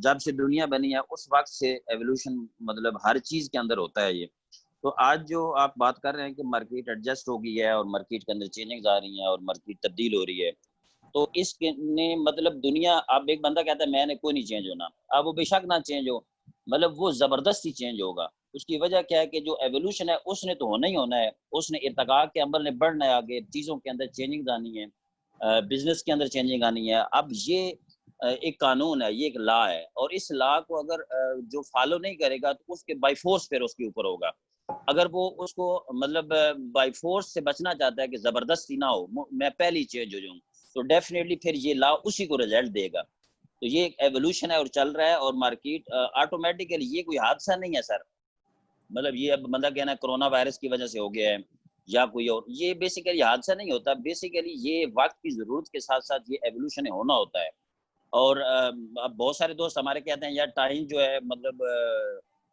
जब से दुनिया बनी है उस वक्त से एवोल्यूशन मतलब हर चीज के अंदर होता है ये। तो आज जो आप बात कर रहे हैं कि मार्केट एडजस्ट हो गई है और मार्केट के अंदर चेंजिंग आ रही हैं और मार्केट तब्दील हो रही है, तो इसके ने मतलब दुनिया, अब एक बंदा कहता है मैंने कोई नहीं चेंज होना, अब वो बेशक ना चेंज हो, मतलब वो जबरदस्ती चेंज होगा। उसकी वजह क्या है कि जो एवोल्यूशन है उसने तो होना ही होना है, उसने इर्तिका के अमल ने बढ़ना है, आगे चीज़ों के अंदर चेंजिंग आनी है, बिजनेस के अंदर चेंजिंग आनी है। अब ये एक कानून है, ये एक लॉ है, और इस लॉ को अगर जो फॉलो नहीं करेगा तो उसके बाई फोर्स फिर उसके ऊपर होगा। अगर वो उसको मतलब बाई फोर्स से बचना चाहता है कि जबरदस्ती ना हो, मैं पहले चेंज हो जाऊँ, तो डेफिनेटली फिर ये लॉ उसी को रिजल्ट देगा। तो ये एक एवोल्यूशन है और चल रहा है, और मार्केट ऑटोमेटिकली, ये कोई हादसा नहीं है सर। मतलब ये अब बंदा कहना कोरोना वायरस की वजह से हो गया है या कोई और, ये बेसिकली हादसा नहीं होता। बेसिकली ये वक्त की जरूरत के साथ साथ ये एवोल्यूशन होना होता है। और अब बहुत सारे दोस्त हमारे कहते हैं यार टाइम जो है मतलब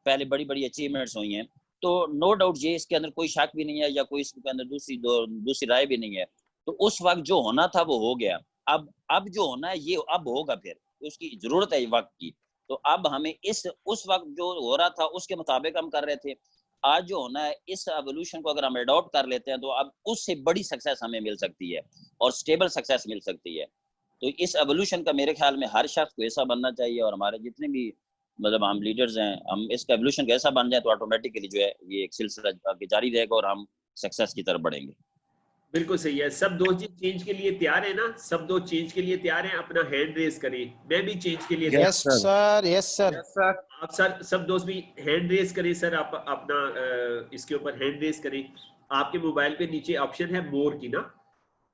पहले बड़ी बड़ी अचीवमेंट्स हुई हैं, तो नो डाउट ये इसके अंदर कोई शक भी नहीं है या कोई इसके अंदर दूसरी राय भी नहीं है। तो उस वक्त जो होना था वो हो गया, अब जो होना है ये अब होगा, फिर उसकी जरूरत है वक्त की। तो अब हमें उस वक्त जो हो रहा था उसके मुताबिक हम कर रहे थे। आज जो होना है, इस एवोल्यूशन को अगर हम अडॉप्ट कर लेते हैं तो अब उससे बड़ी सक्सेस हमें मिल सकती है और स्टेबल सक्सेस मिल सकती है। तो इस एवोल्यूशन का मेरे ख्याल में हर शख्स को ऐसा बनना चाहिए, और हमारे जितने भी मतलब हम लीडर्स हैं, हम इसका एवोल्यूशन का ऐसा बन जाए तो ऑटोमेटिकली जो है ये एक सिलसिला आगे जारी रहेगा और हम सक्सेस की तरफ बढ़ेंगे। बिल्कुल सही है। सब दोस्त जी चेंज के लिए तैयार है ना? सब दोस्त चेंज के लिए तैयार हैं? अपना हैंड रेज करें। मैं भी चेंज के लिए यस सर, यस सर। आप सर सब दोस्त भी हैंड रेज करें सर। आप अपना इसके ऊपर हैंड रेज करें। आपके मोबाइल पे नीचे ऑप्शन है मोर की ना,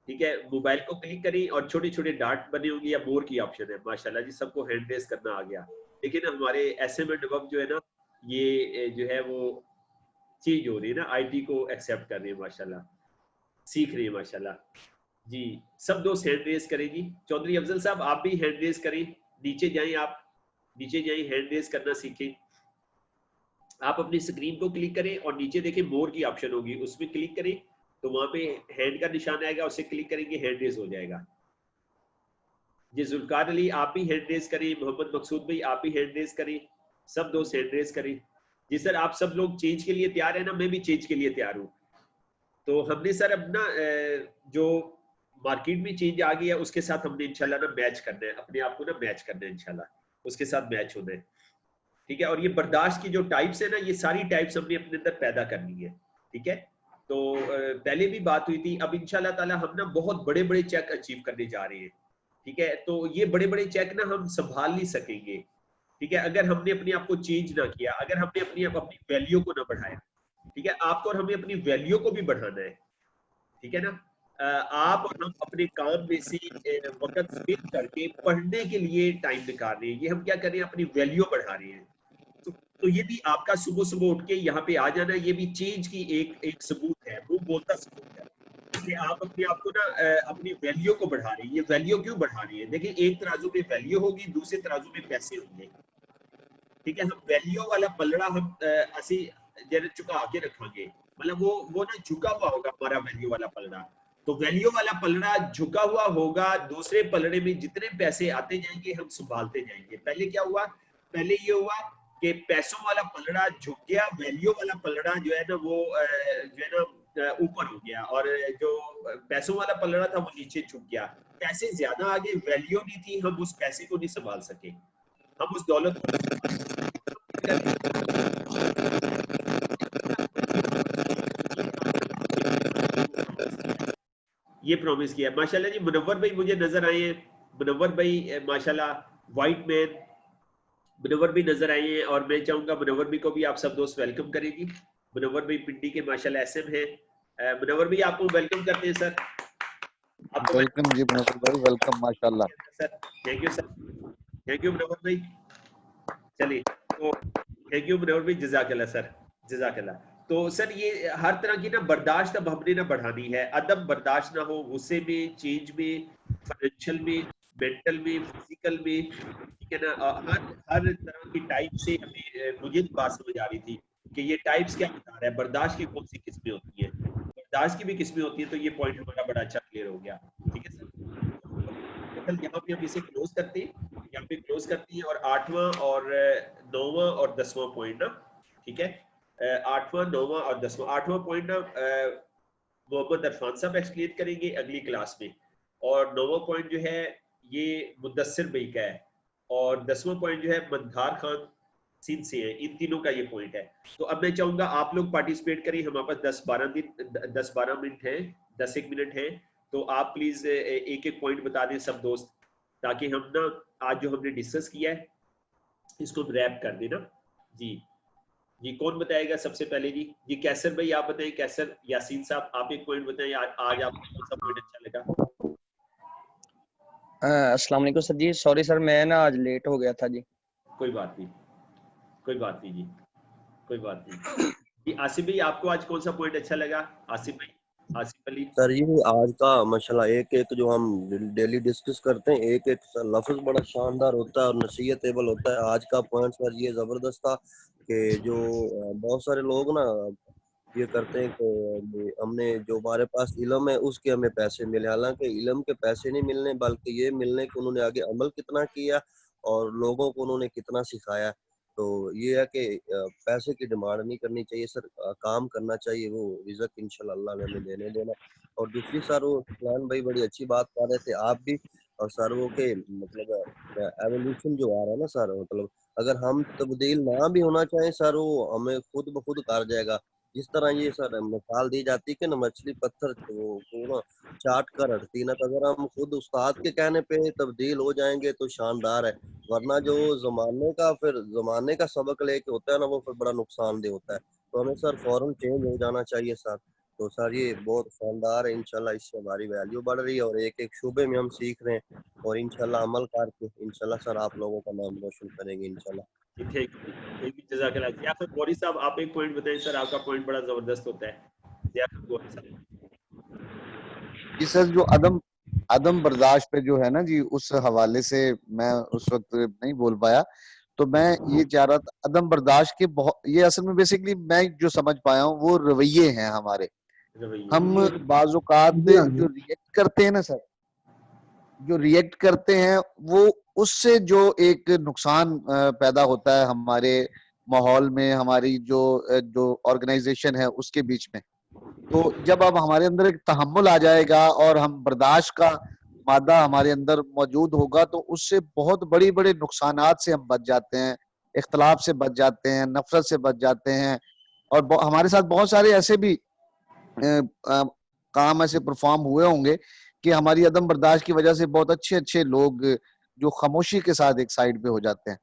ठीक है, मोबाइल को क्लिक करें और छोटे छोटे डार्ट बने होंगे या मोर की ऑप्शन है। माशाल्लाह जी सबको हैंड रेज करना आ गया। लेकिन हमारे SM एंड अबव जो है ना, ये जो है वो चेंज हो रही है ना, IT को एक्सेप्ट कर रही है, माशाल्लाह सीख रही है माशाल्लाह जी। सब दोस्त हैंड रेज करेगी। चौधरी अफजल साहब आप भी हैंड रेज करें, नीचे जाएं, आप नीचे जाएं, हैंड रेज करना सीखें। आप अपनी स्क्रीन को क्लिक करें और नीचे देखें मोर की ऑप्शन होगी, उसमें क्लिक करें तो वहां पे हैंड का निशान आएगा, उससे क्लिक करेंगे हैंड रेज हो जाएगा जी। जुल्फकार अली आप भी हैंड रेज करें, मोहम्मद मकसूद भाई आप भी हैंड रेज करें, सब दोस्त हैंड रेज करें जी। सर आप सब लोग चेंज के लिए तैयार है ना? मैं भी चेंज के लिए तैयार हूँ। तो हमने सर अब ना जो मार्केट में चेंज आ गया उसके साथ हमने इंशाल्लाह ना मैच करना है, अपने आप को ना मैच करना है इंशाल्लाह, उसके साथ मैच होना है, ठीक है। और ये बर्दाश्त की जो टाइप्स है ना, ये सारी टाइप्स हमने अपने अंदर पैदा करनी है, ठीक है। तो पहले भी बात हुई थी, अब इंशाल्लाह ताला हम ना बहुत बड़े बड़े चेक अचीव करने जा रहे हैं, ठीक है। तो ये बड़े बड़े चेक ना हम संभाल नहीं सकेंगे, ठीक है, अगर हमने अपने आप को चेंज ना किया, अगर हमने अपनी वैल्यू को ना बढ़ाया, ठीक है। आपको और हमें अपनी वैल्यू को भी बढ़ाना है, ठीक है ना। आप और हम अपने काम में से वक्त स्पेंड करके पढ़ने के लिए टाइम निकाल रहे हैं, ये हम क्या कर रहे हैं, अपनी वैल्यू बढ़ा रहे हैं। तो ये भी आपका सुबह सुबह उठ के यहाँ पे आ जाना, ये भी चेंज की एक सबूत है, वो बोलता सबूत है कि आप अपने आप को ना अपनी वैल्यू को बढ़ा रहे हैं। ये वैल्यू क्यों बढ़ा रही है? देखिए, एक तराजू में वैल्यू होगी, दूसरे तराजू में पैसे होंगे, ठीक है। हम वैल्यू वाला पलड़ा हम ऐसे जैसे चुका के रखेंगे, मतलब वो ना झुका हुआ होगा हमारा वैल्यू वाला पलड़ा। तो वैल्यू वाला पलड़ा झुका हुआ होगा, दूसरे पलड़े में जितने पैसे आते जाएंगे हम संभालते जाएंगे। पहले क्या हुआ? पहले ये हुआ कि पैसों वाला पलड़ा झुक गया, वैल्यू वाला पलड़ा जो है ना वो जो है ना ऊपर हो गया, और जो पैसों वाला पलड़ा था वो नीचे झुक गया। पैसे ज्यादा आगे, वैल्यू नहीं थी, हम उस पैसे को नहीं संभाल सके, हम उस दौलत को ये प्रॉमिस किया। माशाल्लाह जी मुनव्वर भाई मुझे नजर आए हैं, मुनव्वर भाई माशाल्लाह, व्हाइट मैन मुनव्वर भी नजर आए हैं, और मैं चाहूंगा मुनव्वर भी को भी आप सब दोस्त वेलकम करेंगी। मुनव्वर भाई पिंडी के माशाल्लाह SM है। मुनव्वर भाई आपको वेलकम करते हैं सर। आपको वेलकम जी मुनव्वर भाई, वेलकम माशाल्लाह sir. Thank you sir, thank you Munawwar भाई। चलिए, तो थैंक यू मुनव्वर भाई, जज़ाकल्लाह सर, जज़ाकल्लाह। तो सर ये हर तरह की ना बर्दाश्त अब हमने ना बढ़ानी है, अदब बर्दाश्त ना हो, गुस्से में, चेंज में, फाइनेंशियल में, मेंटल में, फिजिकल में, ठीक है ना। हर तरह की टाइप से हमें मुझे बात समझ आ रही थी कि ये टाइप्स क्या बता रहा है, बर्दाश्त की कौन सी किस्में होती हैं, बर्दाश्त की भी किस्में होती है। तो ये पॉइंट हमारा बड़ा अच्छा क्लियर हो गया, ठीक है सर। तो यहाँ पे हम इसे क्लोज करते हैं, यहाँ पे क्लोज करते हैं, और 8वां और 9वां और 10वां पॉइंट ना, ठीक है, 8वां 9वां और 10वां। 8वां पॉइंट ना मोहम्मद अरफान साहब एक्सप्लेन करेंगे अगली क्लास में, और 9वां पॉइंट जो है ये मुद्दस्सिर भाई का है, और 10वां पॉइंट जो है मंधार खान सिंध से है। इन तीनों का ये पॉइंट है। तो अब मैं चाहूंगा आप लोग पार्टिसिपेट करिए, हमारे पास 10-12 मिनट है, 10-1 मिनट है। तो आप प्लीज एक एक पॉइंट बता दें सब दोस्त, ताकि हम ना आज जो हमने डिस्कस किया है इसको रैप कर देना। जी जी, कौन बताएगा सबसे पहले? जी जी कैसर भाई आप बताएं, कैसर यासीन साहब आप एक पॉइंट बताएं, आज आपको कौन सा पॉइंट अच्छा लगा? अस्सलाम वालेकुम सर जी, सॉरी सर मैं ना आज लेट हो गया था जी। कोई बात नहीं, कोई बात नहीं जी, कोई बात नहीं जी। आसिफ भाई आपको आज कौन सा पॉइंट अच्छा लगा? आसिफ भाई, आसिफ अली सर जी, आज का माशाल्लाह एक एक जो हम डेली डिस्कस करते हैं, एक एक लफ्ज बड़ा शानदार होता है और नसीहतेबल होता है। आज का पॉइंट सर ये जबरदस्त था कि जो बहुत सारे लोग ना ये करते हैं कि हमने जो हमारे पास इल्म है उसके हमें पैसे मिले, हालांकि इल्म के पैसे नहीं मिलने, बल्कि ये मिलने कि उन्होंने आगे अमल कितना किया और लोगों को उन्होंने कितना सिखाया। तो ये है कि पैसे की डिमांड नहीं करनी चाहिए सर, काम करना चाहिए, वो रिज़्क इंशाल्लाह अल्लाह ने हमें देने देना। और दूसरी सर वो सुफियान भाई बड़ी अच्छी बात कर रहे थे आप भी, और सर वो के मतलब एवोल्यूशन जो आ रहा है ना सर, मतलब अगर हम तब्दील ना भी होना चाहें सर, वो हमें खुद ब खुद कर जाएगा। जिस तरह ये सर मिसाल दी जाती है कि ना मछली पत्थर को ना चाट कर हटती ना, तो अगर हम खुद उस्ताद के कहने पे तब्दील हो जाएंगे तो शानदार है, वरना जो जमाने का सबक लेके होता है ना, वो फिर बड़ा नुकसानदेह होता है। तो हमें सर फौरन चेंज हो जाना चाहिए सर। तो सर ये बहुत शानदार है, इंशाल्लाह इससे हमारी वैल्यू बढ़ रही है और एक एक शोबे में हम सीख रहे हैं, और इंशाल्लाह अमल करके इंशाल्लाह सर आप लोगों का नाम रोशन करेंगे इंशाल्लाह। ठीक है, जज़ाकल्लाह। ज़ियाफत गौरी साहब आप एक पॉइंट बताएं सर, आपका पॉइंट बड़ा जबरदस्त होता है। ज़ियाफत गौरी साहब। जी सर, जो अदम बर्दाश्त पे जो है ना जी, उस हवाले से मैं उस वक्त नहीं बोल पाया, तो मैं ये चाह रहा था अदम बर्दाश्त के बहुत, ये असल में बेसिकली मैं जो समझ पाया हूँ वो रवैये हैं हमारे। हम बाज़-औक़ात जो रिएक्ट करते हैं ना सर, जो रिएक्ट करते हैं वो उससे जो एक नुकसान पैदा होता है हमारे माहौल में, हमारी जो ऑर्गेनाइजेशन है उसके बीच में। तो जब अब हमारे अंदर एक तहम्मुल आ जाएगा और हम बर्दाश्त का मादा हमारे अंदर मौजूद होगा, तो उससे बहुत बड़े नुकसानात से हम बच जाते हैं, इख्तलाफ से बच जाते हैं, नफरत से बच जाते हैं। और हमारे साथ बहुत सारे ऐसे भी काम ऐसे परफॉर्म हुए होंगे कि हमारी अदम बर्दाश्त की वजह से बहुत अच्छे लोग जो खामोशी के साथ एक साइड पे हो जाते हैं।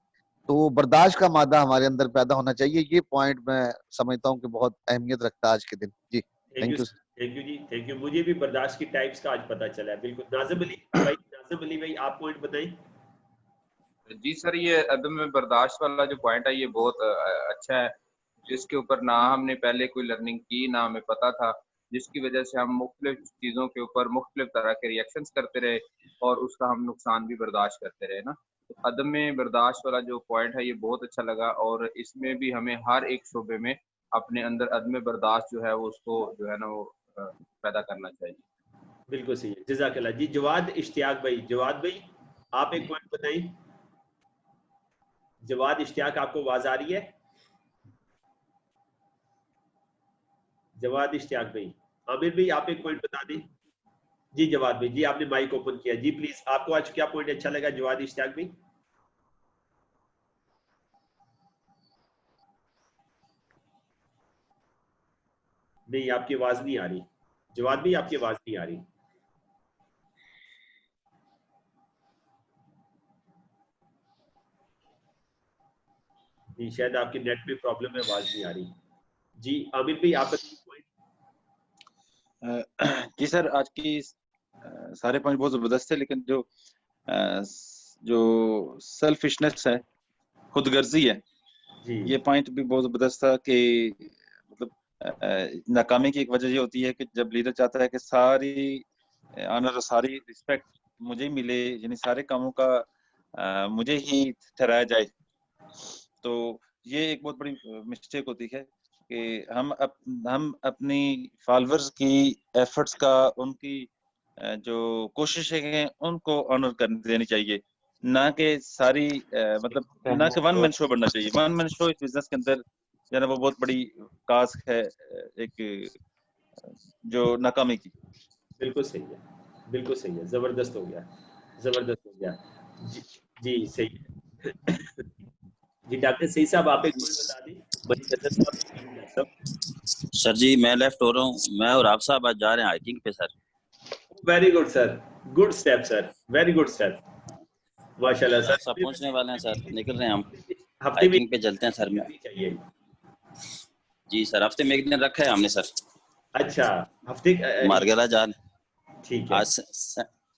तो बर्दाश्त का मादा हमारे अंदर पैदा होना चाहिए। ये पॉइंट मैं समझता हूँ कि बहुत अहमियत रखता है आज के दिन। जी थैंक यू जी, थैंक यू। मुझे भी बर्दाश्त की टाइप्स का आज पता चला है। बिल्कुल। नाज़िम अली भाई आप पॉइंट बताएं। जी सर, ये अदम बर्दाश्त वाला जो पॉइंट है ये बहुत अच्छा है, जिसके ऊपर ना हमने पहले कोई लर्निंग की, ना हमें पता था, जिसकी वजह से हम मुख्तलिफ चीज़ों के ऊपर मुख्तलिफ तरह के रिएक्शंस करते रहे और उसका हम नुकसान भी बर्दाश्त करते रहे ना। तो अदम बर्दाश्त वाला जो पॉइंट है ये बहुत अच्छा लगा, और इसमें भी हमें हर एक शोबे में अपने अंदर अदम बर्दाश्त जो है वो उसको जो है ना वो पैदा करना चाहिए। बिल्कुल सही है, जज़ाकल्लाह जी। जवाद इश्तियाक भाई आप एक पॉइंट बताइए। जवाद इश्तियाक आपको आवाज आ रही है? जवाद इश्तियाक भाई। आमिर भाई आप एक पॉइंट बता दें। जी जवाद भाई, जी आपने माइक ओपन किया जी, प्लीज। आपको आज क्या पॉइंट अच्छा लगा जवाद इश्तियाक भाई? नहीं, आपकी आवाज नहीं आ रही जवाद भाई, आपकी आवाज नहीं आ रही। जी शायद आपकी नेट में प्रॉब्लम है, आवाज नहीं आ रही। जी आमिर भाई आप पॉइंट। जी सर, आज की सारे पॉइंट बहुत जबरदस्त है, लेकिन जो सेल्फिशनेस है, खुदगर्जी है, ये पॉइंट भी बहुत जबरदस्त था कि मतलब नाकामी की एक वजह ये होती है कि जब लीडर चाहता है कि सारी ऑनर और सारी रिस्पेक्ट मुझे ही मिले, यानी सारे कामों का मुझे ही ठहराया जाए, तो ये एक बहुत बड़ी मिस्टेक होती है कि हम अपनी फॉलोअर्स की एफर्ट्स का, उनकी जो कोशिशें हैं उनको ऑनर करने देनी चाहिए, ना कि सारी मतलब ना कि वन मैन शो बनना चाहिए। वन मैन शो इस बिजनेस के अंदर जो है वो बहुत बड़ी काज है एक जो नाकामी की। बिल्कुल सही है, बिल्कुल सही है, जबरदस्त हो गया, जबरदस्त हो गया जी सही है। जी डॉक्टर सही साहब आप एक पॉइंट बता दें। सर जी मैं लेफ्ट हो रहा हूँ, मैं और आप साहब आज जा रहे हैं हाइकिंग पे sir. Very good sir, good step sir, very good step, माशाल्लाह सर। सब पहुंचने वाले हैं सर, निकल रहे हैं हम, हफ्ते में हाइकिंग पे चलते हैं सर। में चाहिए जी सर, हफ्ते में एक दिन रखा है हमने सर। अच्छा, हफ्ते मारगला जा रहे, ठीक है, आज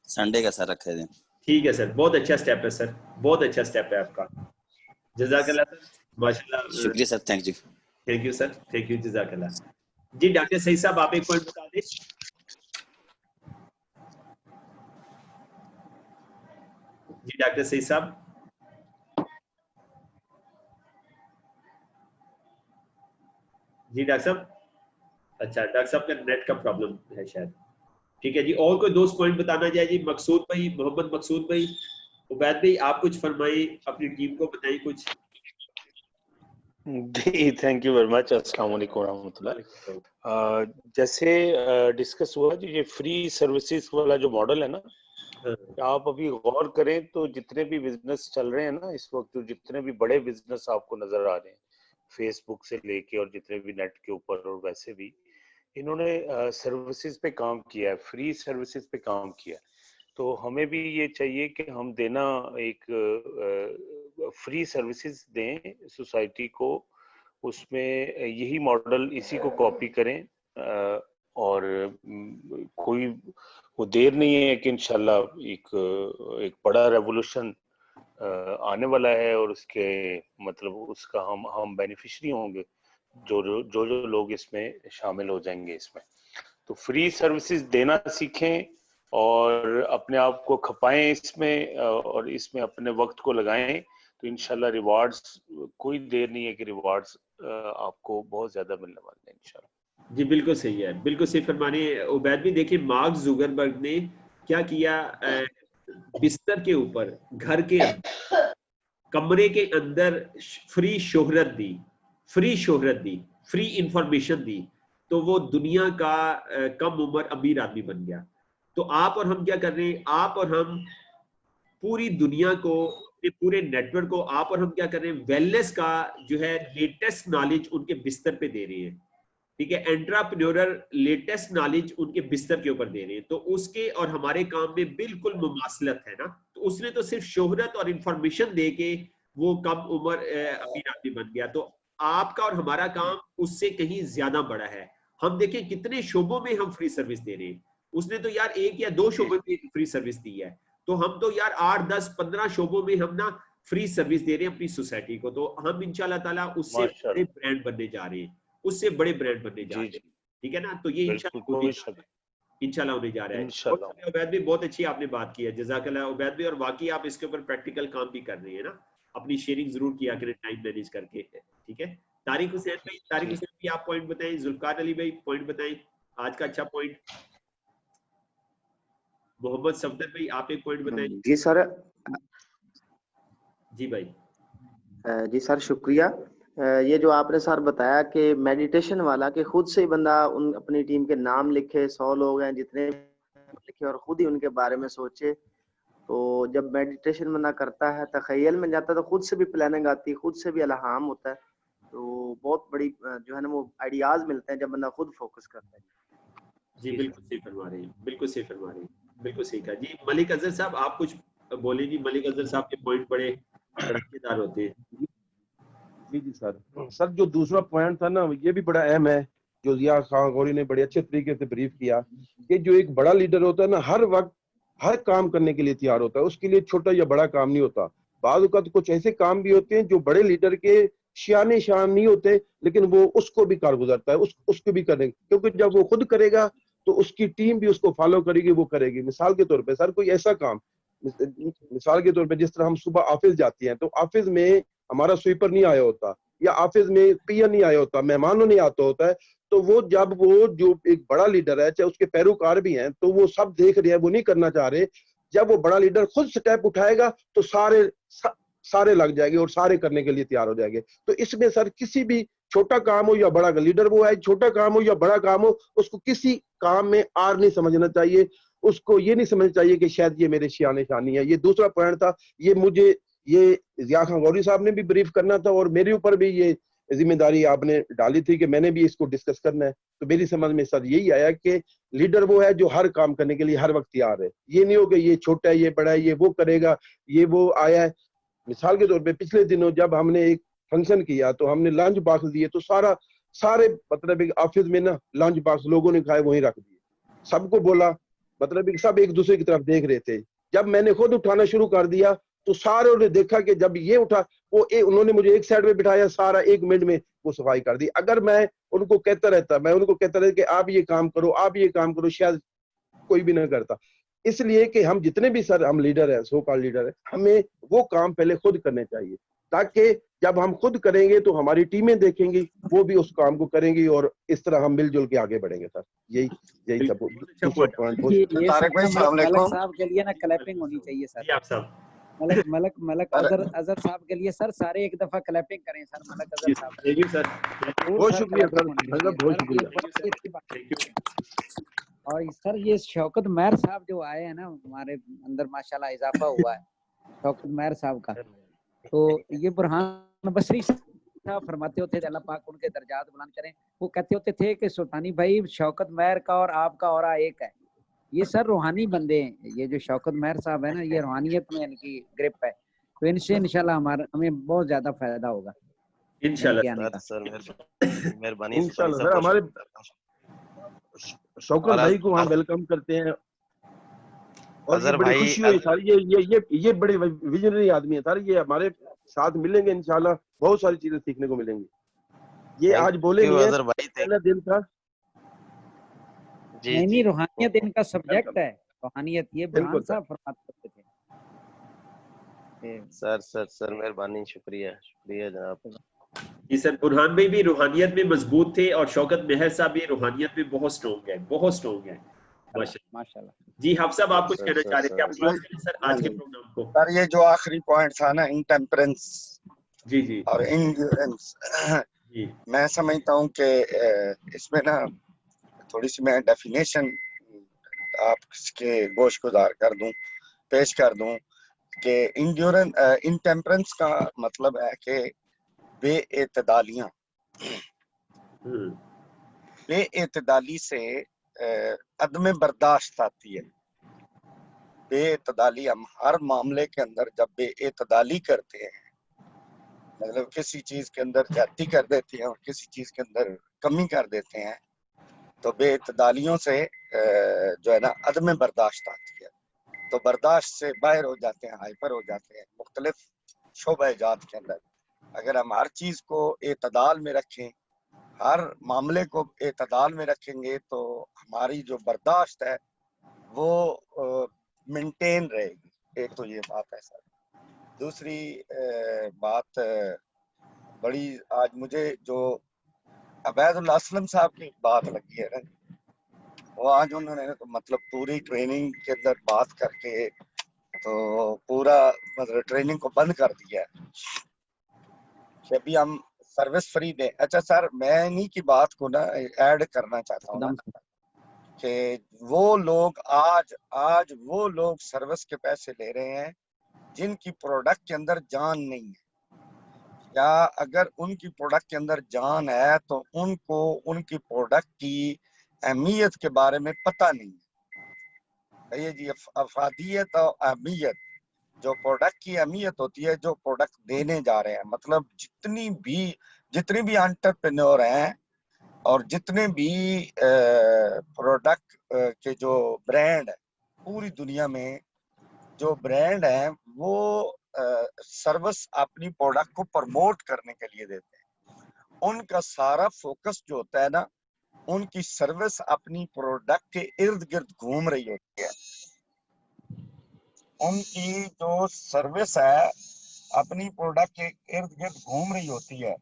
संडे का सर रखे दिन। ठीक है सर, बहुत अच्छा स्टेप है सर, बहुत अच्छा स्टेप है आपका, जज़ाकल्लाह सर, माशाल्लाह। शुक्रिया sir, thank you. Thank you sir, thank you, जज़ाकल्लाह। जी डॉक्टर सही साहब आप एक पॉइंट बता दें। जी डॉक्टर सही साहब। जी डॉक्टर साहब, अच्छा डॉक्टर साहब का नेट का प्रॉब्लम है शायद, ठीक है जी। और कोई दोस्त पॉइंट बताना चाहे जी? मकसूद भाई, मोहम्मद मकसूद भाई, उबैद भाई आप कुछ फरमाइए, अपनी टीम को बताइए कुछ। जी थैंक यू वेरी मच। अस्सलाम वालेकुम रहमतुल्लाह। जैसे डिस्कस हुआ जो ये फ्री सर्विसेज वाला जो मॉडल है ना, आप अभी गौर करें तो जितने भी बिजनेस चल रहे हैं ना इस वक्त, जो जितने भी बड़े बिजनेस आपको नजर आ रहे हैं फेसबुक से लेके और जितने भी नेट के ऊपर और वैसे भी, इन्होंने सर्विसेज पे काम किया है, फ्री सर्विसेज पे काम किया है। तो हमें भी ये चाहिए कि हम देना एक फ्री सर्विसेज दें सोसाइटी को, उसमें यही मॉडल इसी को कॉपी करें। और कोई वो देर नहीं है कि इंशाल्लाह एक बड़ा रेवोल्यूशन आने वाला है और उसके मतलब उसका हम बेनिफिशियरी होंगे जो लोग इसमें शामिल हो जाएंगे इसमें। तो फ्री सर्विसेज देना सीखें और अपने आप को खपाएं इसमें और इसमें अपने वक्त को लगाएं, तो इंशाल्लाह रिवार्ड्स, कोई देर नहीं है कि रिवार्ड्स आपको बहुत ज्यादा मिलने वाले हैं इंशाल्लाह। जी बिल्कुल सही है, बिल्कुल सही फरमाने उबैद भी। देखिए मार्क जुकरबर्ग ने क्या किया, बिस्तर के ऊपर घर के अंदर कमरे के अंदर फ्री शोहरत दी, फ्री इंफॉर्मेशन दी, तो वो दुनिया का कम उम्र अमीर आदमी बन गया। तो आप और हम क्या कर रहे हैं, आप और हम पूरी दुनिया को, पूरे नेटवर्क को, आप और हम क्या कर रहे हैं, वेलनेस का जो है लेटेस्ट नॉलेज उनके बिस्तर पे दे रहे हैं। ठीक है, एंटरप्रेन्योरल लेटेस्ट नॉलेज उनके बिस्तर के ऊपर दे रहे हैं। तो उसके और हमारे काम में बिल्कुल मुमासलत है ना। तो उसने तो सिर्फ शोहरत और इंफॉर्मेशन दे के वो कम उम्र अमीर आदमी बन गया। तो आपका और हमारा काम उससे कहीं ज्यादा बड़ा है। हम देखें कितने शोबों में हम फ्री सर्विस दे रहे हैं। उसने तो यार 1 या 2 शोबों में फ्री सर्विस दी है, तो हम तो यार 8, 10, 15 शोबों में हम ना फ्री सर्विस दे रहे हैं अपनी सोसाइटी को। तो हम इंशाल्लाह ताला उससे बड़े ब्रांड बनने जा रहे हैं, उससे बड़े ब्रांड बनने जा रहे हैं। ठीक है ना, तो ये इंशाल्लाह होने जा रहा है। उबैद भी बहुत अच्छी आपने बात की है, जज़ाकल्लाह उबैद भी। और वाकई आप इसके ऊपर प्रैक्टिकल काम भी कर रहे हैं ना, अपनी शेयरिंग जरूर किया करें टाइम मैनेज करके। ठीक है, तारिक हुसैन भाई, तारिक हुसैन भी आप पॉइंट बताएं, जुल्फकार अली भाई पॉइंट बताएं, आज का अच्छा पॉइंट। मोहम्मद सफदर भाई आप एक पॉइंट बताएं। जी सर। जी भाई। जी सर शुक्रिया। ये जो आपने सर बताया कि मेडिटेशन वाला, कि खुद से ही बंदा उन अपनी टीम के नाम लिखे, 100 लोग हैं जितने लिखे और खुद ही उनके बारे में सोचे। तो जब मेडिटेशन बंदा करता है, तखय्युल में जाता है, तो खुद से भी प्लानिंग आती है, खुद से भी इल्हाम होता है। तो बहुत बड़ी जो है ना वो आइडियाज मिलते हैं जब बंदा खुद फोकस करता है। जी बिल्कुल सही फरमा रहे हैं, बिल्कुल सही फरमा रहे हैं, बिल्कुल सही कहा। जी मलिक अजहर साहब आप कुछ बोले। जी मलिक अजहर साहब के पॉइंट बड़े धड़केदार होते हैं। जी सर जो दूसरा पॉइंट था ना, ये भी बड़ा अहम है, जो जिया खान गौरी ने बड़े अच्छे तरीके से ब्रीफ किया कि जो एक बड़ा लीडर होता है ना, हर वक्त हर काम करने के लिए तैयार होता है। उसके लिए छोटा या बड़ा काम नहीं होता। बाद वक्त कुछ ऐसे काम भी होते हैं जो बड़े लीडर के शान नहीं होते, लेकिन वो उसको भी कार गुजरता है, उसको भी करेंगे, क्योंकि जब वो खुद करेगा तो उसकी टीम भी उसको फॉलो करेगी, वो करेगी। मिसाल के तौर पे सर कोई ऐसा काम, मिसाल के तौर पे जिस तरह हम सुबह ऑफिस जाते हैं, तो ऑफिस में हमारा स्वीपर नहीं आया होता, या ऑफिस में पीएन नहीं आया होता, मेहमानों नहीं आता होता है, तो वो जब वो जो एक बड़ा लीडर है, चाहे उसके पैरोकार भी हैं, तो वो सब देख रहे हैं, वो नहीं करना चाह रहे। जब वो बड़ा लीडर खुद स्टेप उठाएगा तो सारे लग जाएंगे और सारे करने के लिए तैयार हो जाएंगे। तो इसमें सर किसी भी छोटा काम हो या बड़ा, लीडर वो है, छोटा काम हो या बड़ा काम हो, उसको किसी काम में आर नहीं समझना चाहिए। उसको ये नहीं समझना चाहिए कि शायद ये मेरे शान शानी है। ये दूसरा पॉइंट था, ये मुझे जिया खान गौरी साहब ने भी ब्रीफ करना था और मेरे ऊपर भी ये जिम्मेदारी आपने डाली थी कि मैंने भी इसको डिस्कस करना है। तो मेरी समझ में सर यही आया कि लीडर वो है जो हर काम करने के लिए हर वक्त तैयार है। ये नहीं हो कि ये छोटा है, ये बड़ा है, ये वो करेगा, ये वो आया है। मिसाल के तौर पे पिछले दिनों जब हमने एक फंक्शन किया तो हमने लंच बॉक्स दिए, तो सारे मतलब ऑफिस में ना लंच बॉक्स लोगों ने खाए वहीं रख दिए, सबको बोला, मतलब सब एक दूसरे की तरफ देख रहे थे। जब मैंने खुद उठाना शुरू कर दिया तो सारों ने देखा कि जब ये उठा, उन्होंने मुझे एक साइड में बिठाया, सारा 1 मिनट में वो सफाई कर दी। अगर मैं उनको कहता रहता कि आप ये काम करो, आप ये काम करो, शायद कोई भी नहीं करता। इसलिए कि हम जितने भी सर हम लीडर हैं, सो कॉल्ड लीडर है, हमें वो काम पहले खुद करने चाहिए, ताकि जब हम खुद करेंगे तो हमारी टीमें देखेंगी, वो भी उस काम को करेंगी और इस तरह हम मिलजुल के आगे बढ़ेंगे। सर यही सब तारिक भाई अस्सलाम वालेकुम। साहब के लिए ना क्लैपिंग होनी चाहिए सर। मलक अजहर साहब के लिए सर सारे एक दफा क्लैपिंग करें सर, मलक अजहर साहब। थैंक यू सर, बहुत शुक्रिया सर, बहुत शुक्रिया। और सर ये शौकत महर साहब जो आए हैं ना हमारे अंदर, माशाल्लाह इजाफा हुआ है शौकत महर साहब का। तो ये बुरहान बसरी साहब फरमाते होते थे, अल्लाह पाक उनके दर्जात बुलंद करें, वो कहते होते थे कि सुल्तानी भाई शौकत महर का और आपका औरा एक है। ये सर रूहानी बंदे हैं, ये जो शौकत महर साहब है ना, ये रूहानियत में इनकी ग्रिप है। तो इनसे इंशाल्लाह हमें बहुत ज्यादा फायदा होगा इंशाल्लाह। सर मेहरबानी इंशाल्लाह सर। हमारे शौकत भाई को हम वेलकम करते हैं और ये बड़ी खुशी हुई सर। ये बड़े विजनरी आदमी है सर, ये हमारे साथ मिलेंगे इंशाल्लाह, बहुत सारी चीजें सीखने को मिलेंगी। ये आज बोले नहीं है, पहला दिन था। नहीं, रूहानियत इनका सब्जेक्ट है, रूहानियत। ये बुरहान साहब फरमाते थे। सर मेहरबानी, शुक्रिया जनाब। जी सर, बुरहान भाई भी रूहानियत में मजबूत थे और शौकत महर साहब भी रूहानियत में बहुत स्ट्रॉन्ग है, माशाल्लाह। जी हाफ साहब, आप कुछ कहना चाह रहे थे, आप क्लोज करें सर आज के प्रोग्राम को। सर ये जो आखिरी पॉइंट था ना, इंटेम्परेंस जी और इंड्योरेंस, मैं समझता हूँ कि इसमें ना थोड़ी सी मैं डेफिनेशन आपके गोश गुजार पेश कर दूं कि इंटेम्परेंस का मतलब है कि बेएतदालियां। बेएतदाली से अदम बर्दाश्त आती है। बेएतदाली, हम हर मामले के अंदर जब बेएतदाली करते हैं, मतलब किसी चीज के अंदर ज्यादती कर देते हैं और किसी चीज के अंदर कमी कर देते हैं, तो बेइतदालियों से जो है ना अदम बर्दाश्त आती है। तो बर्दाश्त से बाहर हो जाते हैं, हाइपर हो जाते हैं मुख्तलिफ शोबे-जात के अंदर। अगर हम हर चीज को एतदाल में रखें, हर मामले को एतदाल में रखेंगे, तो हमारी जो बर्दाश्त है वो मेंटेन रहेगी। एक तो ये बात है सर। दूसरी बात बड़ी आज मुझे जो अबैदुल असलम साहब की बात लगी है ना, वो आज उन्होंने तो मतलब पूरी ट्रेनिंग के अंदर बात करके तो पूरा मतलब ट्रेनिंग को बंद कर दिया है कि अभी हम सर्विस फ्री दें। अच्छा सर, मैं इन्हीं की बात को ना ऐड करना चाहता हूँ ना कि वो लोग आज वो लोग सर्विस के पैसे ले रहे हैं जिनकी प्रोडक्ट के अंदर जान नहीं है, या अगर उनकी प्रोडक्ट के अंदर जान है तो उनको उनकी प्रोडक्ट की अहमियत के बारे में पता नहीं है। ये जी अफादियत और अहमियत, जो प्रोडक्ट की अहमियत होती है, जो प्रोडक्ट देने जा रहे हैं, मतलब जितनी भी एंटरप्रेन्योर हैं और जितने भी प्रोडक्ट के जो ब्रांड है पूरी दुनिया में, जो ब्रांड है वो सर्विस अपनी प्रोडक्ट को प्रमोट करने के लिए देते हैं। उनका सारा फोकस जो होता है ना, उनकी सर्विस अपनी प्रोडक्ट के इर्द गिर्द घूम रही होती है। उनकी जो सर्विस है अपनी प्रोडक्ट के इर्द गिर्द घूम रही होती है।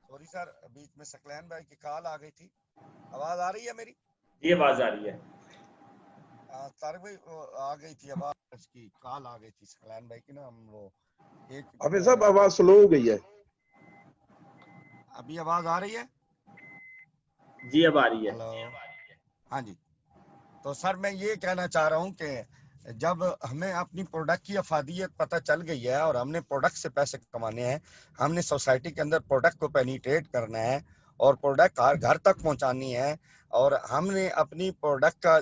सॉरी सर, बीच में सकलैन भाई की कॉल आ गई थी। आवाज आ रही है मेरी? ये आवाज आ रही है। तारिक भाई आ गई थी आवाज, की कॉल आ गई थी सकलैन भाई की ना, हम वो एक अबे सब आवाज स्लो हो गई है। अभी आवाज आ रही है? जी अब आ रही है। हेलो, हाँ जी। तो सर मैं ये कहना चाह रहा हूँ कि जब हमें अपनी प्रोडक्ट की अफादियत पता चल गई है और हमने प्रोडक्ट से पैसे कमाने हैं, हमने सोसाइटी के अंदर प्रोडक्ट को पेनिट्रेट करना है और प्रोडक्ट हर घर तक पहुंचानी है, और हमने अपनी प्रोडक्ट का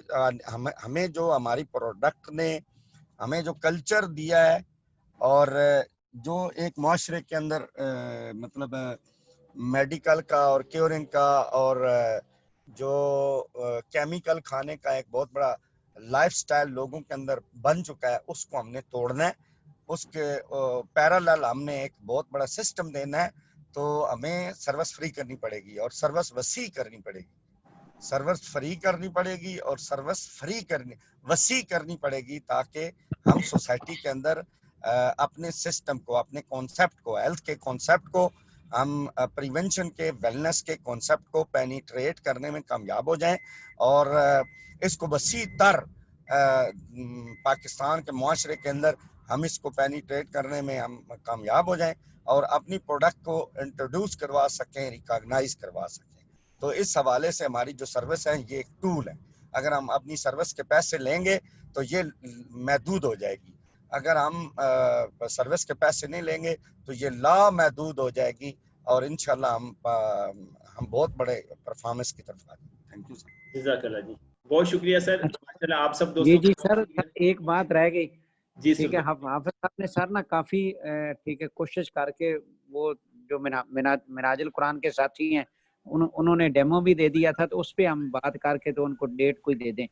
हमें जो हमारी प्रोडक्ट ने हमें जो कल्चर दिया है और जो एक माशरे के अंदर मतलब मेडिकल का और क्योरिंग का और जो केमिकल खाने का एक बहुत बड़ा लाइफस्टाइल लोगों के अंदर बन चुका है, उसको हमने तोड़ना है। उसके पैरेलल हमने एक बहुत बड़ा सिस्टम देना है। तो हमें सर्विस फ्री करनी पड़ेगी और सर्विस वसी करनी पड़ेगी, सर्विस फ्री करनी पड़ेगी और सर्विस वसी करनी पड़ेगी, ताकि हम सोसाइटी के अंदर अपने सिस्टम को, अपने कॉन्सेप्ट को, हेल्थ के कॉन्सेप्ट को हम प्रिवेंशन के, वेलनेस के कॉन्सेप्ट को पेनिट्रेट करने में कामयाब हो जाएं और इसको वसी तर पाकिस्तान के मुआशरे के अंदर हम इसको पेनिट्रेट करने में हम कामयाब हो जाएं और अपनी प्रोडक्ट को इंट्रोड्यूस करवा सकें, रिकॉग्नाइज करवा सकें। तो इस हवाले से हमारी जो सर्विस है ये एक टूल है। अगर हम अपनी सर्विस के पैसे लेंगे तो ये महदूद हो जाएगी, अगर हम सर्विस के पैसे नहीं लेंगे तो ये लामहदूद हो जाएगी और इंशाल्लाह हम बहुत बड़े परफॉर्मेंस की तरफ आएंगे। Thank you sir. जज़ाकल्लाह जी, बहुत शुक्रिया सर। माशाल्लाह आप सब जी दोस्तों जी सर, एक बात रह गई। जी ठीक है, हाफिज साहब ने सर ना काफी ठीक है कोशिश करके वो जो मिनाजुल कुरान के साथी हैं उन्होंने डेमो भी दे दिया था, तो उस पे हम बात करके तो उनको डेट कोई दे दें।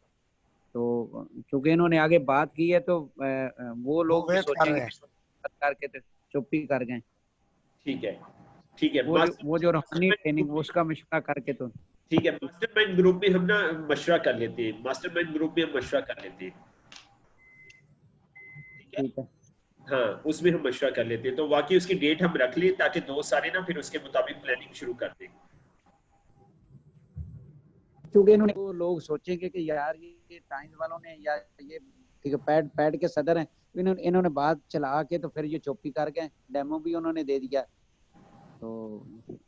तो क्योंकि इन्होंने आगे बात की है तो वो लोग भी सोचेंगे करके तो चुप ही कर गए। ठीक है, ठीक है। वो जो रूहानी ट्रेनिंग वो उसका मशवरा करके तो ठीक है, मास्टरमाइंड ग्रुप में हम ना मशवरा कर लेते हैं, मास्टरमाइंड ग्रुप में हम मशवरा कर लेते हैं। ठीक है, हाँ उसमें हम मशवरा कर लेते हैं। तो वाकई उसकी डेट हम रख लें ताकि दोस्त सारे ना फिर उसके मुताबिक प्लानिंग शुरू कर दें। क्योंकि इन्होंने वो लोग सोचेंगे कि यार ये टाइम्स वालों ने या ये ठीक है पैड के सदर हैं, इन्होंने बात चला के तो फिर ये चुप्पी कर गए, डेमो भी उन्होंने दे दिया। तो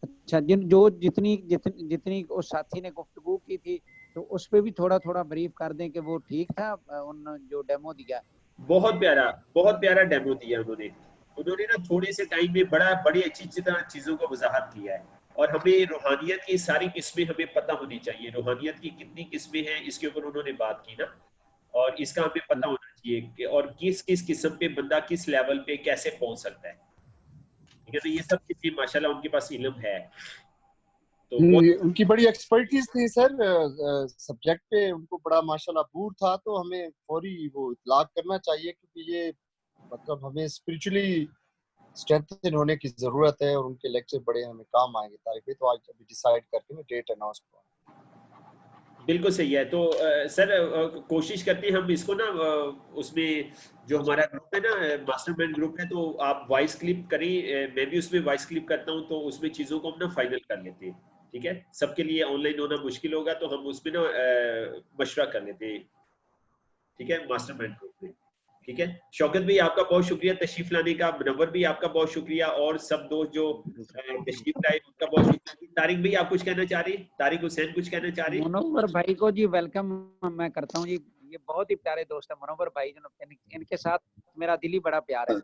अच्छा, जितनी उस साथी ने गुफ्तगू की थी तो उस पे भी थोड़ा थोड़ा ब्रीफ कर दें कि वो ठीक था उन जो डेमो दिया। बहुत प्यारा डेमो दिया उन्होंने ना थोड़े से टाइम में बड़ी अच्छी तरह चीजों को वजाहत किया है। और हमें रूहानियत की सारी किस्में हमें पता होनी चाहिए, रूहानियत की कितनी किस्में हैं इसके ऊपर उन्होंने बात की ना, और इसका हमें पता होना चाहिए कि और किस किस किस्म पे बंदा किस लेवल पे कैसे पहुंच सकता है। ठीक है, तो ये सब चीजें माशाल्लाह उनके पास इल्म है। तो उनकी बड़ी एक्सपर्टीज थी सर सब्जेक्ट पे, उनको बड़ा माशाल्लाह बूर था, तो हमें फौरी वो इतलाक करना चाहिए क्योंकि ये मतलब हमें स्पिरिचुअली स्ट्रेंथन होने की जरूरत है और उनके लेक्चर बड़े हमें काम आएंगे तारीख पे। तो आज अभी डिसाइड करके मैं डेट अनाउंस करूंगा। बिल्कुल सही है। तो सर कोशिश करते हैं हम इसको ना उसमें जो हमारा ग्रुप है ना मास्टरमाइंड ग्रुप है, तो आप वॉइस क्लिप करें, मैं भी उसमें वॉइस क्लिप करता हूं, तो उसमें चीजों को हम ना फाइनल कर लेते हैं। ठीक है, सबके लिए ऑनलाइन होना मुश्किल होगा तो हम उसमें ना मशवरा कर लेते हैं। ठीक है, मास्टरमाइंड ग्रुप में। ठीक है, शौकत भाई आपका बहुत शुक्रिया तशरीफ लाने का, मुनव्वर भी आपका बहुत शुक्रिया, और सब दोस्त जो तशरीफ लाए उनका बहुत शुक्रिया। तारिक भाई आप कुछ कहना चाह रहे हैं? तारिक हुसैन कुछ कहना चाह रहे हैं? मुनव्वर भाई को जी वेलकम मैं करता हूँ जी, ये बहुत ही प्यारे दोस्त है मुनव्वर भाई, इनके साथ मेरा दिल ही बड़ा प्यार है।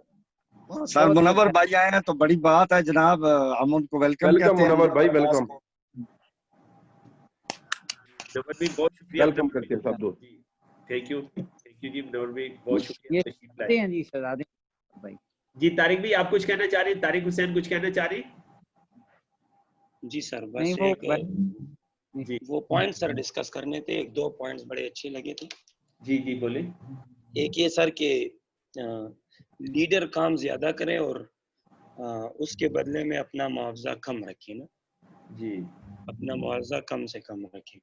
सर मुनव्वर भाई आए हैं तो बड़ी बात है जनाब, हम उनको वेलकम कहते हैं। मुनव्वर भाई वेलकम, मुनव्वर भाई बहुत शुक्रिया, वेलकम करते हैं सब दोस्त। थैंक यू जी मुनव्वर भाई, बहुत शुक्रिया तशरीफ लाए हैं जी शहजादे भाई। जी तारिक भाई आप कुछ कहना चाह रहे हैं? तारिक हुसैन कुछ कहना चाह रहे हैं? जी सर बस जी वो पॉइंट सर डिस्कस करने थे, एक दो पॉइंट्स बड़े अच्छे लगे थे। जी जी बोले। एक ये सर के लीडर काम ज्यादा करें और उसके बदले में अपना मुआवजा कम रखें ना जी, अपना मुआवजा कम से कम रखें।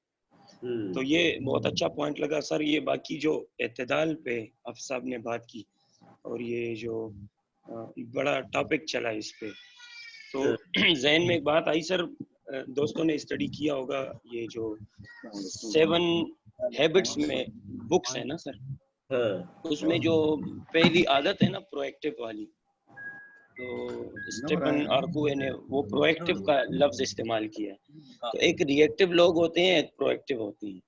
तो ये बहुत अच्छा पॉइंट लगा सर। ये बाकी जो एतदाल पे आप साहब ने बात की और ये जो बड़ा टॉपिक चला इस पे, तो जहन में एक बात आई सर, दोस्तों ने स्टडी किया होगा ये जो 7 हैबिट्स में बुक्स है ना सर, उसमें जो पहली आदत है ना प्रोएक्टिव वाली, तो स्टीफन आर्कुए ने वो प्रोएक्टिव का लफ्ज इस्तेमाल किया है। तो एक रिएक्टिव लोग होते हैं, एक प्रोएक्टिव होते हैं।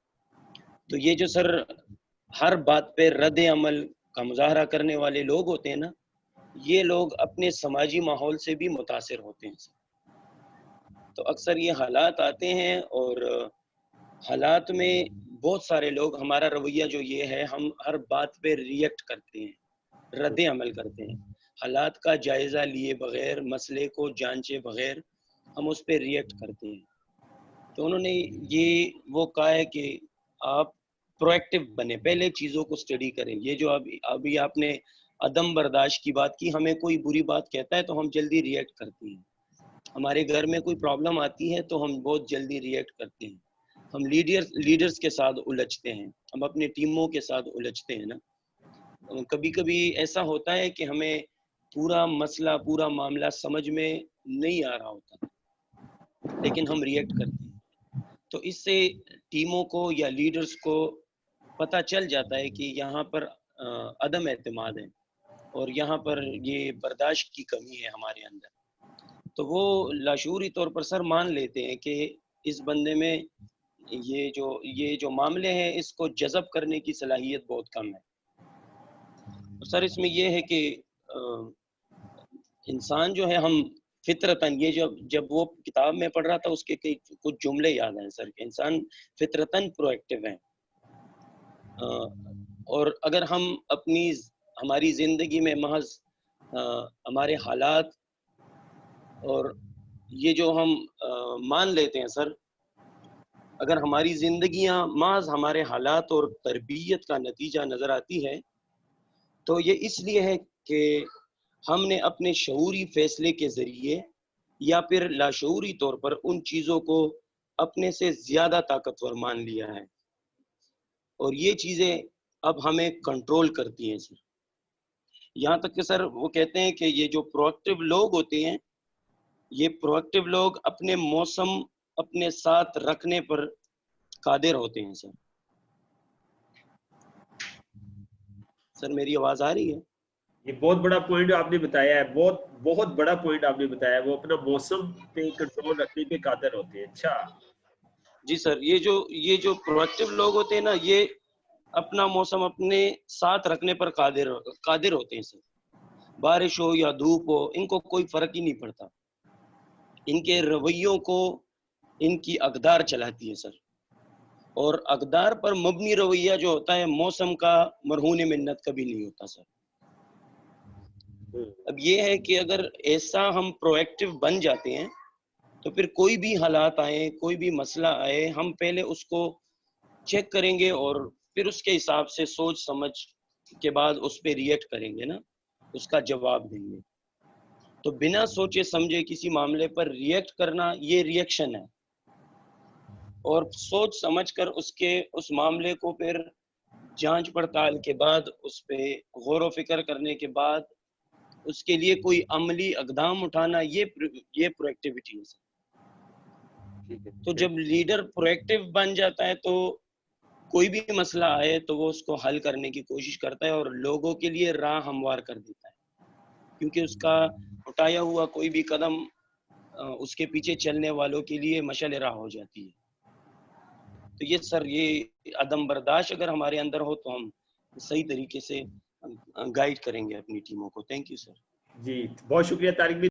तो ये जो सर हर बात पे रद्द अमल का मुजाहरा करने वाले लोग होते हैं ना, ये लोग अपने समाजी माहौल से भी मुतासिर होते हैं। तो अक्सर ये हालात आते हैं और हालात में बहुत सारे लोग, हमारा रवैया जो ये है, हम हर बात पे रिएक्ट करते हैं, रद्द अमल करते हैं, हालात का जायजा लिए बगैर, मसले को जांचे बगैर हम उस पर रिएक्ट करते हैं। तो उन्होंने ये वो कहा है कि आप प्रोएक्टिव बने, पहले चीज़ों को स्टडी करें। ये जो अभी आपने अदम बर्दाश्त की बात की, हमें कोई बुरी बात कहता है तो हम जल्दी रिएक्ट करते हैं, हमारे घर में कोई प्रॉब्लम आती है तो हम बहुत जल्दी रिएक्ट करते हैं, हम लीडर्स के साथ उलझते हैं, हम अपने टीमों के साथ उलझते हैं ना। कभी कभी ऐसा होता है कि हमें पूरा मसला, पूरा मामला समझ में नहीं आ रहा होता, लेकिन हम रिएक्ट करते हैं। तो इससे टीमों को या लीडर्स को पता चल जाता है कि यहाँ पर अदम एतमाद है और यहाँ पर ये बर्दाश्त की कमी है हमारे अंदर। तो वो लाशूरी तौर पर सर मान लेते हैं कि इस बंदे में ये जो मामले हैं इसको जज़ब करने की सलाहियत बहुत कम है। तो सर इसमें ये है कि इंसान जो है, हम फितरतन, ये जब वो किताब में पढ़ रहा था उसके कुछ जुमले याद हैं सर, कि इंसान फितरतन प्रोएक्टिव है। और अगर हम हमारी जिंदगी में महज हमारे हालात और ये जो हम मान लेते हैं सर, अगर हमारी जिंदगियां महज हमारे हालात और तरबियत का नतीजा नजर आती है, तो ये इसलिए है कि हमने अपने शऊरी फैसले के जरिए या फिर लाशऊरी तौर पर उन चीज़ों को अपने से ज़्यादा ताकतवर मान लिया है और ये चीज़ें अब हमें कंट्रोल करती हैं सर। यहाँ तक कि सर वो कहते हैं कि ये जो प्रोएक्टिव लोग होते हैं, ये प्रोएक्टिव लोग अपने मौसम अपने साथ रखने पर कादिर होते हैं सर। सर मेरी आवाज़ आ रही है? ये बहुत बड़ा पॉइंट आपने बताया है, बहुत बड़ा पॉइंट आपने बताया है। वो अपना मौसम पे कंट्रोल रखने पे कादिर होते हैं। अच्छा जी सर, ये जो प्रोएक्टिव लोग होते हैं ना, ये अपना मौसम अपने साथ रखने पर कादिर होते हैं सर। बारिश हो या धूप हो, इनको कोई फर्क ही नहीं पड़ता। इनके रवैयों को इनकी अकदार चलाती है सर। और अकदार पर मबनी रवैया जो होता है, मौसम का मरहून मिन्नत कभी नहीं होता सर। अब ये है कि अगर ऐसा हम प्रोएक्टिव बन जाते हैं तो फिर कोई भी हालात आए, कोई भी मसला आए, हम पहले उसको चेक करेंगे और फिर उसके हिसाब से सोच समझ के बाद उस पर रिएक्ट करेंगे ना, उसका जवाब देंगे। तो बिना सोचे समझे किसी मामले पर रिएक्ट करना, ये रिएक्शन है। और सोच समझकर उस मामले को फिर जांच पड़ताल के बाद, उस पे गौर व फिक्र करने के बाद उसके लिए कोई अमली इक़दाम उठाना, ये प्रोएक्टिविटी है सर। तो जब लीडर प्रोएक्टिव बन जाता है तो कोई भी मसला आए तो वो उसको हल करने की कोशिश करता है और लोगों के लिए राह हमवार कर देता है, क्योंकि उसका उठाया हुआ कोई भी कदम उसके पीछे चलने वालों के लिए मशाल राह हो जाती है। तो ये सर, ये अदम बर्दाश्त अगर हमारे अंदर हो तो हम सही तरीके से गाइड करेंगे अपनी टीमों को। Thank you sir. जी बहुत शुक्रिया तारिक।